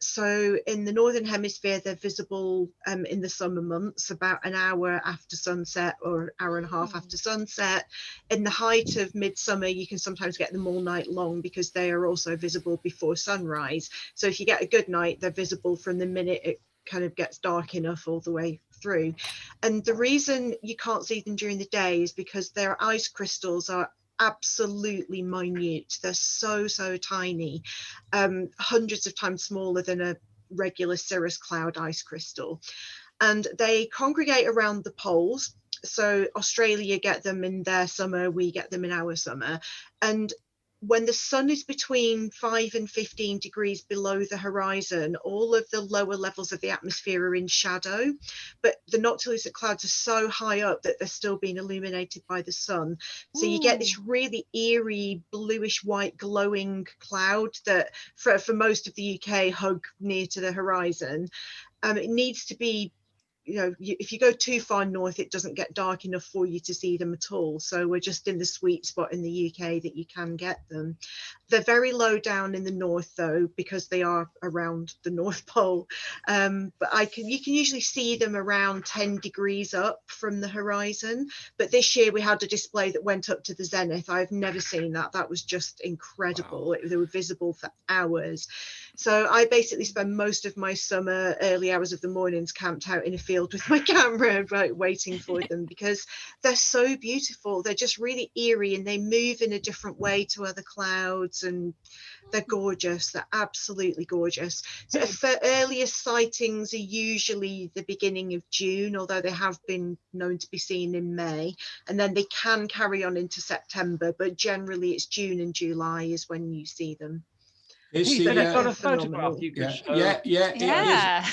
So in the northern hemisphere, they're visible in the summer months, about an hour after sunset or hour and a half after sunset. In the height of midsummer, you can sometimes get them all night long, because they are also visible before sunrise. So if you get a good night, they're visible from the minute it kind of gets dark enough all the way through. And the reason you can't see them during the day is because their ice crystals are absolutely minute. They're so tiny, hundreds of times smaller than a regular cirrus cloud ice crystal, and they congregate around the poles. So Australia get them in their summer, we get them in our summer, and when the sun is between 5 and 15 degrees below the horizon, all of the lower levels of the atmosphere are in shadow, but the Noctilucent Clouds are so high up that they're still being illuminated by the sun. So you get this really eerie bluish white glowing cloud that for most of the UK hug near to the horizon. It needs to be, if you go too far north, it doesn't get dark enough for you to see them at all. So we're just in the sweet spot in the UK that you can get them. They're very low down in the north, though, because they are around the North Pole. But you can usually see them around 10 degrees up from the horizon. But this year we had a display that went up to the zenith. I've never seen that. That was just incredible. Wow. They were visible for hours. So I basically spend most of my summer, early hours of the mornings, camped out in a field with my camera, right, waiting for them, because they're so beautiful. They're just really eerie, and they move in a different way to other clouds, and they're gorgeous. They're absolutely gorgeous. So the earliest sightings are usually the beginning of June, although they have been known to be seen in May, and then they can carry on into September, but generally it's June and July is when you see them. I've got a photograph you can show. Yeah.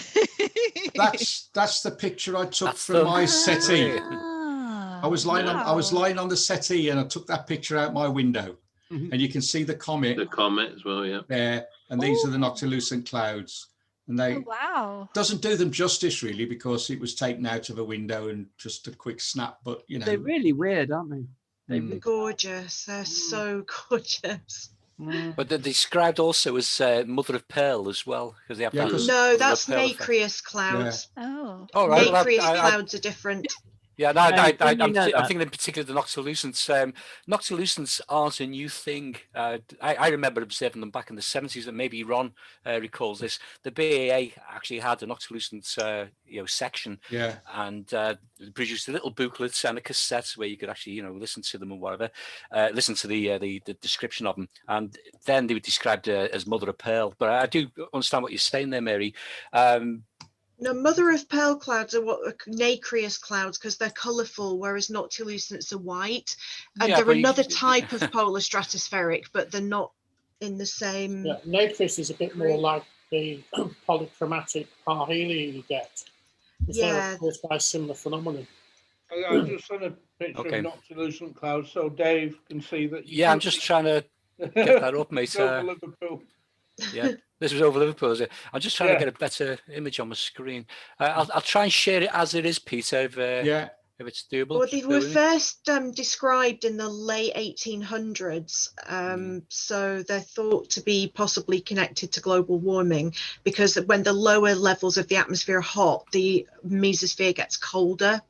That's the picture I took from my settee. I was lying on the settee, and I took that picture out my window, and you can see the comet. The comet as well, yeah. There, and these are the Noctilucent Clouds. And they wow. doesn't do them justice really, because it was taken out of a window and just a quick snap. But you know, They're really weird, aren't they? Mm. Gorgeous. They're so gorgeous. But they're described also as mother of pearl as well, because they have Yeah, that 'cause- No, mother of that's pearl effect. nacreous clouds. Oh. All right. well, Nacreous I- clouds are different. Yeah, no, Hey, I'm didn't you know that? thinking in particular the Noctilucents. Noctilucents aren't a new thing. I remember observing them back in the 70s, and maybe Ron recalls this. The BAA actually had a Noctilucent section, Yeah. and produced a little booklet and a cassette where you could actually listen to them or whatever, listen to the description of them, and then they were described as mother of pearl. But I do understand what you're saying there, Mary. No, mother of pearl clouds are what nacreous clouds because they're colourful, whereas noctilucents are white. And Yeah, they're but you- another type of polar stratospheric, but they're not in the same. Yeah, nacreous is a bit more like the polychromatic parhelia you get. Yeah. They're caused by a similar phenomenon. I just sent a picture Okay. of Noctilucent Clouds so Dave can see that. Yeah, I'm just trying to get that up, mate. Over Liverpool. Yeah, this was over Liverpool. Is it? I'm just trying Yeah. to get a better image on my screen. I'll try and share it as it is, Peter, if it's doable. Well, Just they bear were with me. first described in the late 1800s, so they're thought to be possibly connected to global warming because when the lower levels of the atmosphere are hot, the mesosphere gets colder.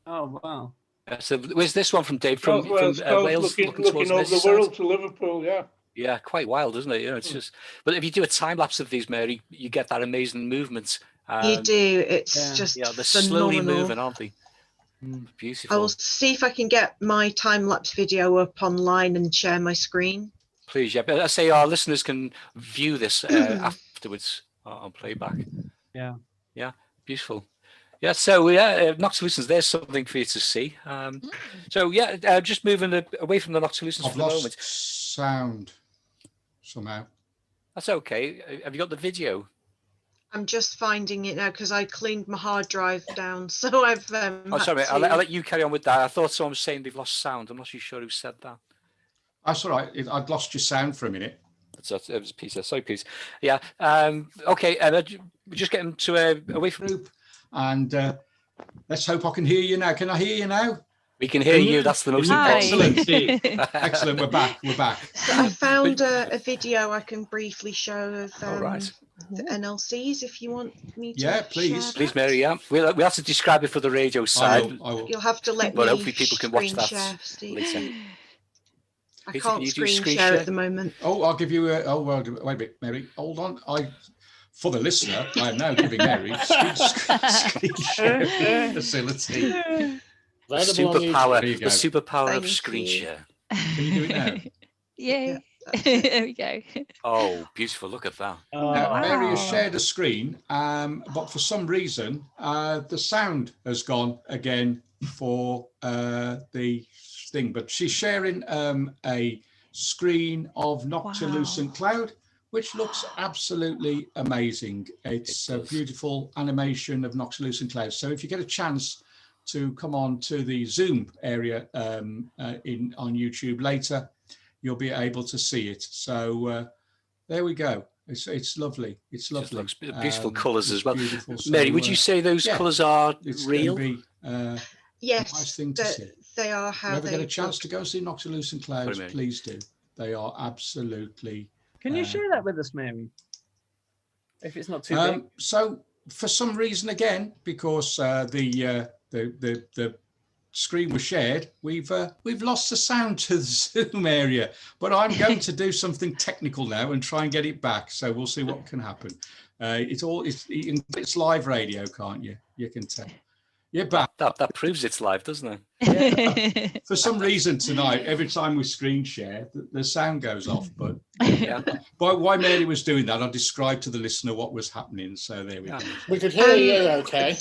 Oh, wow. So where's this one from Dave? From South Wales Wales, looking towards over the Merseyside? world to Liverpool, yeah. Yeah, quite wild, isn't it? It's just. But if you do a time lapse of these, Mary, you get that amazing movement. You do. It's yeah. just Yeah, they're phenomenal. slowly moving, aren't they? I Beautiful. will see if I can get my time-lapse video up online and share my screen. Please, yeah. But I say our listeners can view this afterwards on playback. Yeah. Yeah, beautiful. Yeah, so Noctilucents, there's something for you to see. So yeah, just moving away from the Noctilucents I've for the moment. lost sound somehow. That's okay. Have you got the video? I'm just finding it now because I cleaned my hard drive down, so I've. Oh, sorry, I'll let you carry on with that. I thought someone was saying they've lost sound. I'm not too sure who said that. That's all right. I'd lost your sound for a minute. It was Peter. Sorry, Peter. Yeah. Okay. We're just getting to away from. Group, and let's hope I can hear you now. Can I hear you now? We can hear you. That's the most Hi. important. Excellent. Excellent. We're back. We're back. So I found a video I can briefly show of All right. the NLCs if you want me to. Yeah, please. share Please, that. Mary. Yeah, we have to describe it for the radio I side. will. You'll have to let But me hopefully people can watch screen that share, Steve. later. I Peter, can't can you do screen screen share share? at the moment. Oh, I'll give you a. Oh, well, wait a minute, Mary. Hold on. For the listener, I am now giving Mary screen share facility. The Available on superpower. There you The go. superpower of Thank screen you. share. Can you do it now? Yay. There we go. Oh, beautiful! Look at that. Now, Mary has Wow. shared a screen, but for some reason, the sound has gone again for the thing. But she's sharing a screen of Noctilucent Cloud, which looks absolutely amazing. It's a beautiful animation of Noctilucent Clouds. So if you get a chance to come on to the Zoom area on YouTube later, you'll be able to see it. So there we go. It's lovely. It's Just lovely. looks beautiful colours it's as well. beautiful. Mary, So, would you say those yeah, colours are it's real? going to be Yes, nice thing to see. they are If how you ever they get a chance look. to go see Noctilucent Clouds, Sorry, Mary. please do. They are absolutely. Can you share that with us, Mary? If it's not too big. So for some reason, again, because the screen was shared, we've lost the sound to the Zoom area. But I'm going to do something technical now and try and get it back. So we'll see what can happen. It's live radio, can't you? You can tell. You're back. That proves it's live, doesn't it? For some reason tonight, every time we screen share, the sound goes off. But Yeah. why Mary was doing that, I described to the listener what was happening. So there we go. We could hear you, okay?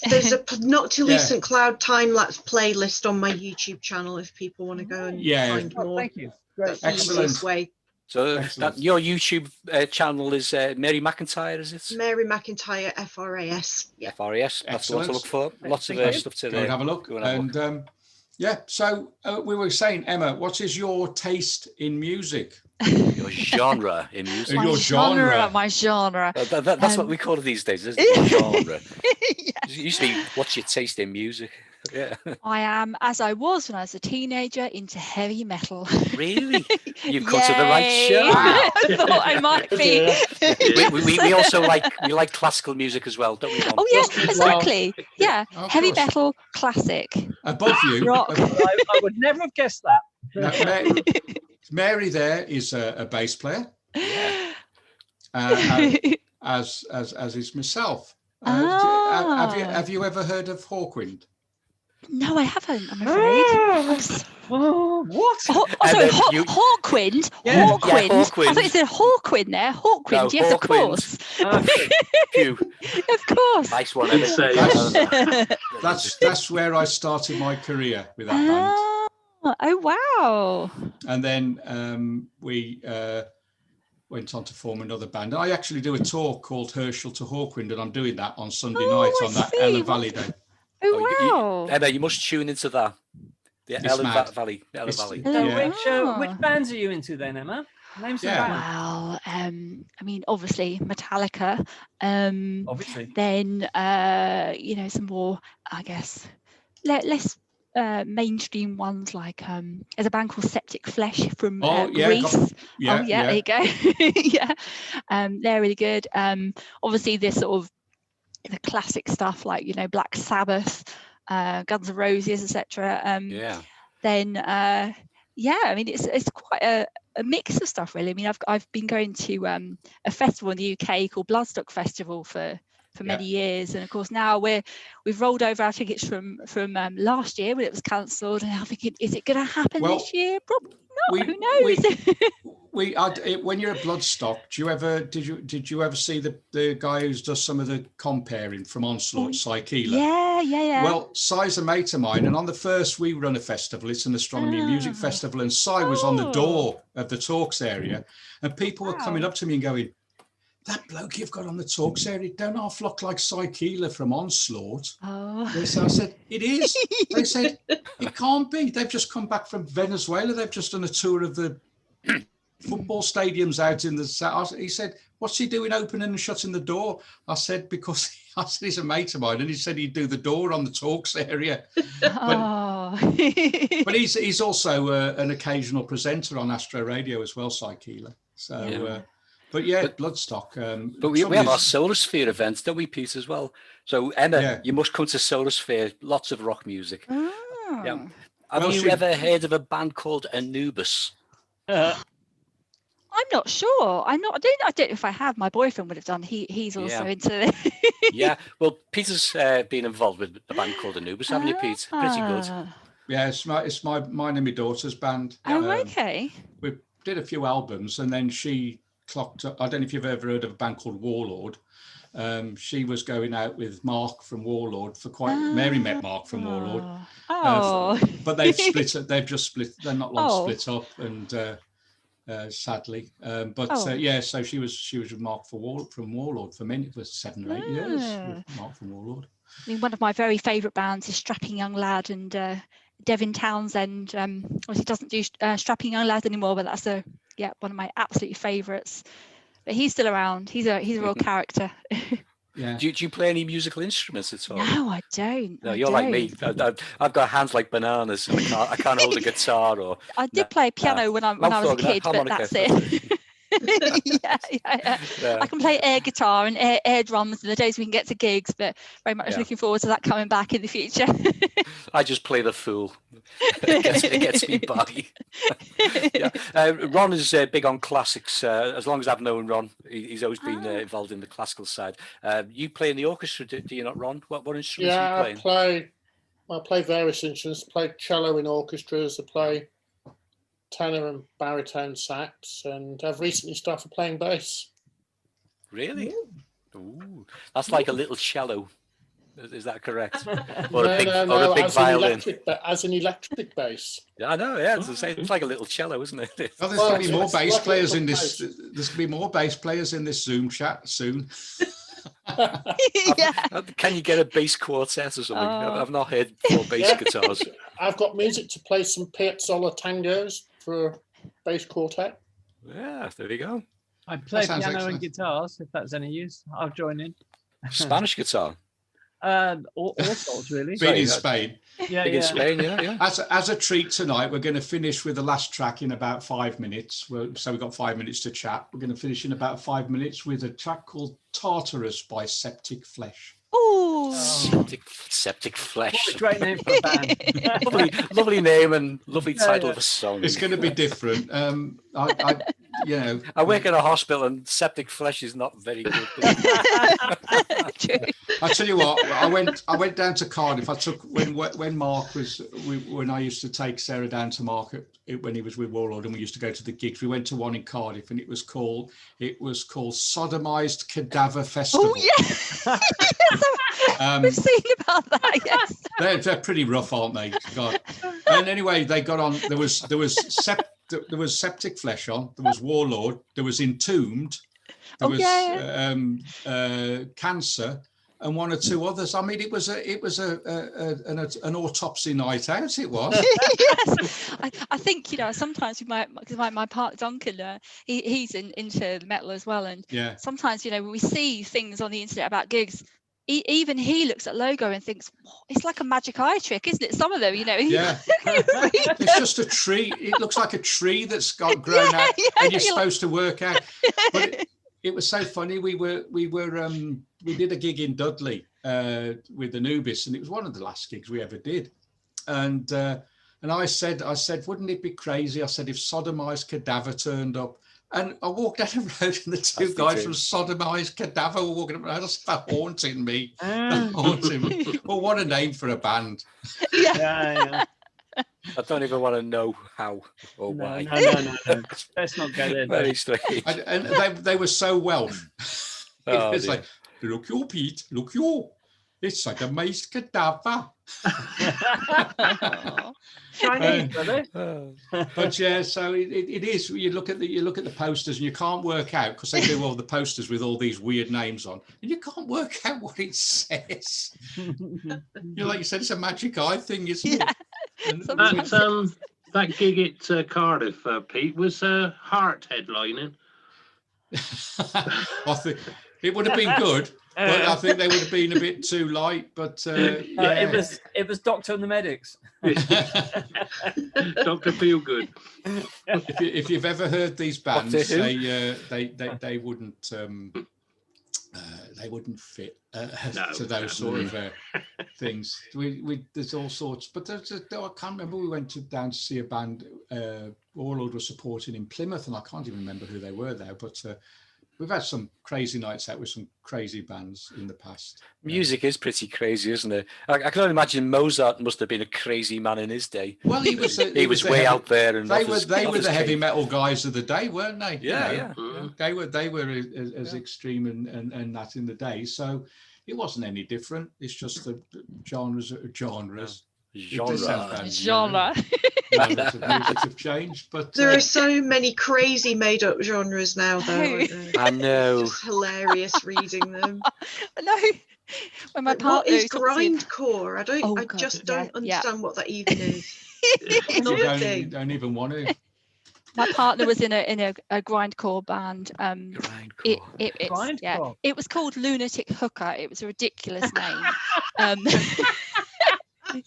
There's a Noctilucent Cloud time-lapse playlist on my YouTube channel if people want to go and find Oh, more. thank you. Great. That's the easiest Excellent. way. So Excellent. your YouTube channel is Mary McIntyre, is it? Mary McIntyre, FRAS. Yeah. FRES. That's the one to Excellent. look for. Lots of Thank you. stuff to Go and have a look. Go and have a look. And so we were saying, Emma, what is your taste in music? Your genre in music. Your genre. My genre. That's what we call it these days, isn't it? Genre. Yes. It used to be, what's your taste in music? Yeah. I am, as I was when I was a teenager, into heavy metal. Really? You've come to the right show. I thought I might be. We also like classical music as well, don't we? Ron? Oh yeah, exactly. Yeah, Of heavy course. metal, classic. Above you, Rock. I would never have guessed that. Mary there is a bass player, as is myself. Have you ever heard of Hawkwind? No, I haven't. I'm afraid. Oh, what? Sorry, Hawkwind. Yeah. Hawkwind. Yeah, Hawkwind. I thought you said Hawkwind there. Hawkwind. No, Yes, Hawkwind. of course. Phew. Of course. Nice one. I'd say That's where I started my career with that band. Oh wow. And then we went on to form another band. I actually do a tour called Herschel to Hawkwind, and I'm doing that on Sunday night on that Ella Valley Day. Oh wow. Emma, you must tune into that. The It's Ella mad. Valley. Ella Valley. So Yeah. which bands are you into then, Emma? Name some Yeah. bands. Well, I mean, obviously Metallica. Obviously. Then some more, I guess, less mainstream ones like there's a band called Septic Flesh from Greece. There you go. Yeah, they're really good. Obviously this sort of the classic stuff like Black Sabbath, Guns N' Roses, etc. Then I mean it's quite a mix of stuff really. I mean I've been going to a festival in the UK called Bloodstock Festival for many years, and of course now we've rolled over our tickets from last year when it was cancelled, and I'm thinking, is it going to happen this year? Probably not. Who knows? When you're at Bloodstock, did you ever see the guy who does some of the comparing from Onslaught, Psychela? Yeah. Well, Cy's a mate of mine, and on the first we run a festival, it's an astronomy and music festival, and Cy was on the door of the talks area, and people were coming up to me and going, that bloke you've got on the talks area don't half look like Psychela from Onslaught. So I said, it is. They said, it can't be. They've just come back from Venezuela. They've just done a tour of the football stadiums out in the south. He said, what's he doing opening and shutting the door? I said, because he's a mate of mine, and he said he'd do the door on the talks area. But he's also an occasional presenter on Astro Radio as well, Psychela. So but Bloodstock. But we have our Solar Sphere events, don't we, Pete, as well? So Emma, you must come to Solar Sphere. Lots of rock music. Yeah. Have you ever heard of a band called Anubis? I'm not sure. I don't know if I have. My boyfriend would have done. He's also into it. Yeah. Well, Peter's been involved with a band called Anubis, haven't you, Pete? Pretty good. Yeah, it's mine and my daughter's band. Okay. We did a few albums, and then she clocked up. I don't know if you've ever heard of a band called Warlord. She was going out with Mark from Warlord for Mary met Mark from Warlord. But they've split. They've just split. They're not long split up, and sadly. So she was with Mark from Warlord for 7 or 8 years. With Mark from Warlord. I mean, one of my very favourite bands is Strapping Young Lad, and Devin Townsend. Obviously doesn't do Strapping Young Lad anymore, but that's one of my absolute favourites. But he's still around. He's a real character. Yeah. Do you play any musical instruments at all? No, I don't. No, you're like me. I've got hands like bananas, and I can't hold a guitar or. I did play piano when I was a kid, but that's it. I can play air guitar and air drums in the days we can get to gigs, but very much looking forward to that coming back in the future. I just play the fool. It gets me by. Ron is big on classics. As long as I've known Ron, he's always been involved in the classical side. You play in the orchestra, do you not, Ron? What instruments are you playing? I play various instruments. I play cello in orchestras. I play tenor and baritone sax, and I've recently started playing bass. Really? Ooh, that's like a little cello. Is that correct? Or a big violin? As an electric bass. Yeah, I know. Yeah, it's like a little cello, isn't it? Well, there's going to be more bass players in this. There's going to be more bass players in this Zoom chat soon. Can you get a bass quartet or something? I've not heard 4 bass guitars. I've got music to play some Piazzolla tangos for a bass quartet. Yeah, there we go. I play sounds piano excellent. and guitars, if that's any use. I'll join in. Spanish guitar. All sorts, really. Big in Sorry, Spain. Yeah, Big in yeah. Spain, yeah. As a treat tonight, we're going to finish with the last track in about 5 minutes. So we've got 5 minutes to chat. We're going to finish in about 5 minutes with a track called Tartarus by Septic Flesh. Oh, Septic Flesh. What a great name for a band. lovely name and lovely Yeah, title yeah. of a song. It's going to be different. I work in a hospital and Septic Flesh is not very good. true. I tell you what, I went down to Cardiff. I took when Mark was when I used to take Sarah down to market when he was with Warlord, and we used to go to the gigs. We went to one in Cardiff, and it was called Sodomized Cadaver Festival. Oh yes, we've seen about that. Yes, they're pretty rough, aren't they? God. And anyway, they got on. There was Septic Flesh on. There was Warlord. There was Entombed. There was Cancer, and one or two others. I mean, it was an autopsy night out. It was. yes. I think sometimes we might, because my partner Duncan, he's into metal as well, and sometimes we see things on the internet about gigs. Even he looks at logo and thinks, it's like a magic eye trick, isn't it? Some of them, Yeah. It's just a tree. It looks like a tree that's got grown out, and you're supposed to work out. But it was so funny. We did a gig in Dudley with Anubis, and it was one of the last gigs we ever did. And I said, wouldn't it be crazy? I said, if Sodomized Cadaver turned up. And I walked down the road, and the two guys from Sodomized Cadaver were walking around. That's haunting me. Haunting me. Well, what a name for a band. Yeah. I don't even want to know how or why. No. Let's not go there. Very strange. And they were so Welsh. It's like, look you, Pete, look you. It's Sodomized Cadaver. Chinese, But yeah, so it is. You look at the posters, and you can't work out, because they do all the posters with all these weird names on, and you can't work out what it says. Like you said, it's a magic eye thing, isn't it? And that gig at Cardiff, Pete, was Heart headlining. I think it would have been good, but I think they would have been a bit too light. But it was Doctor and the Medics. Dr. Feelgood. If you've ever heard these bands, they wouldn't fit to those sort of things. There's all sorts, but I can't remember. We went down to see a band Warlord was supporting in Plymouth, and I can't even remember who they were there, but we've had some crazy nights out with some crazy bands in the past. Music is pretty crazy, isn't it? I can only imagine Mozart must have been a crazy man in his day. Well, he was way out there, and they were the heavy metal guys of the day, weren't they? Yeah. They were as extreme and that in the day. So it wasn't any different. It's just the genres. Genre. Genres of music have changed, but there are so many crazy made-up genres now, though. Aren't there? I know. It's hilarious reading them. No. When my partner, what is grindcore? I just don't understand what that even is. You don't even want to. My partner was in a grindcore band. Grindcore. It was called Lunatic Hooker. It was a ridiculous name.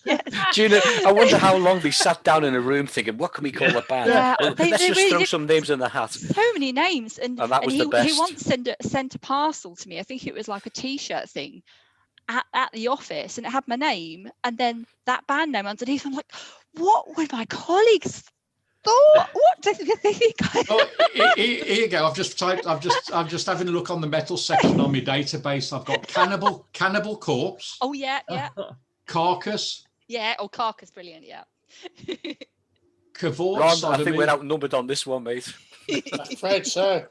Yes. Gina, I wonder how long they sat down in a room thinking, what can we call a band? Yeah, Let's just throw some names in the hat. So many names, and that was he, the best. He once sent a parcel to me. I think it was like a T-shirt thing at the office, and it had my name and then that band name underneath. I'm like, what would my colleagues thought? What do you think? Oh, here you go. I'm just having a look on the metal section on my database. I've got Cannibal Corpse. Oh yeah. Carcass. Yeah, Carcass, brilliant, yeah. Cavort, Ron, I think we're outnumbered on this one, mate. I'm afraid so.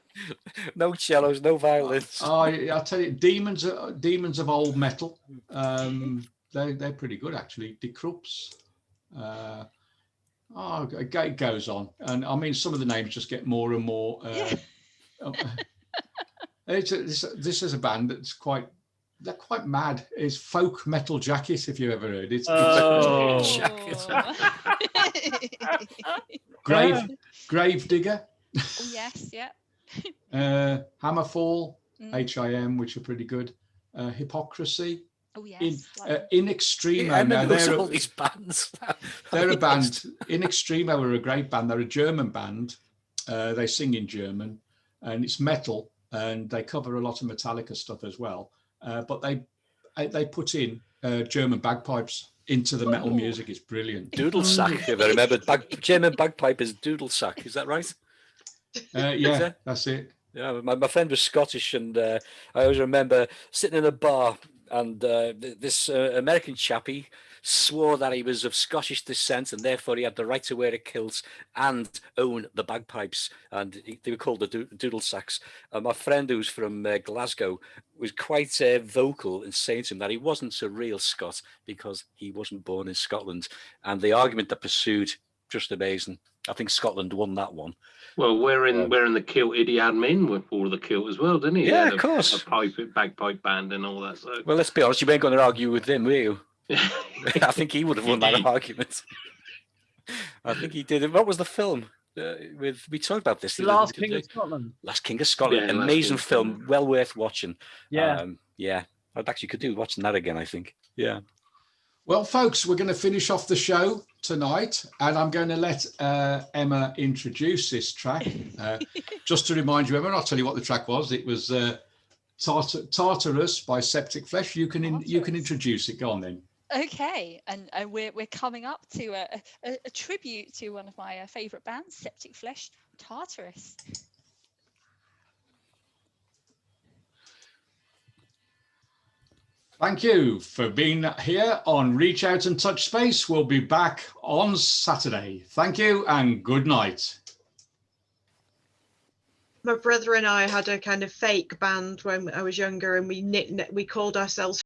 No cellos, no violins. I tell you, Demons of Old Metal. They're pretty good, actually. Decrups. It goes on, and I mean, some of the names just get more and more. This is a band that's quite mad. It's Folk Metal Jacket, if you ever heard it. Oh. Grave Digger. Oh yes, yeah. Hammerfall, HIM, which are pretty good. Hypocrisy. Oh yes. In Extremo. Yeah, Now they're all these bands. they're a band. In Extremo are a great band. They're a German band. They sing in German, and it's metal, and they cover a lot of Metallica stuff as well. But they put in German bagpipes into the metal music. It's brilliant. Doodlesack, if I remember. German bagpipe is doodlesack. Is that right? Yeah, that's it. Yeah, my friend was Scottish, and I always remember sitting in a bar, and this American chappie swore that he was of Scottish descent, and therefore he had the right to wear a kilt and own the bagpipes, and they were called the doodle sacks. My friend, who's from Glasgow, was quite vocal in saying to him that he wasn't a real Scot because he wasn't born in Scotland, and the argument that pursued, just amazing. I think Scotland won that one. Well, wearing the kilt, Idi Admin wore the kilt as well, didn't he? Yeah, of course. A bagpipe band and all that. So. Well, let's be honest, you weren't going to argue with him, were you? I think he would have won that argument. I think he did. What was the film? We talked about this. The Last King of Scotland. Last King of Scotland. Yeah, amazing film, well worth watching. Yeah. Yeah. I'd actually could do watching that again, I think. Yeah. Well, folks, we're going to finish off the show tonight, and I'm going to let Emma introduce this track. Just to remind you, Emma, I'll tell you what the track was. It was Tartarus by Septic Flesh. You can introduce it. Go on then. Okay, and we're coming up to a tribute to one of my favourite bands, Septic Flesh, Tartarus. Thank you for being here on Reach Out and Touch Space. We'll be back on Saturday. Thank you and good night. My brother and I had a kind of fake band when I was younger, and we called ourselves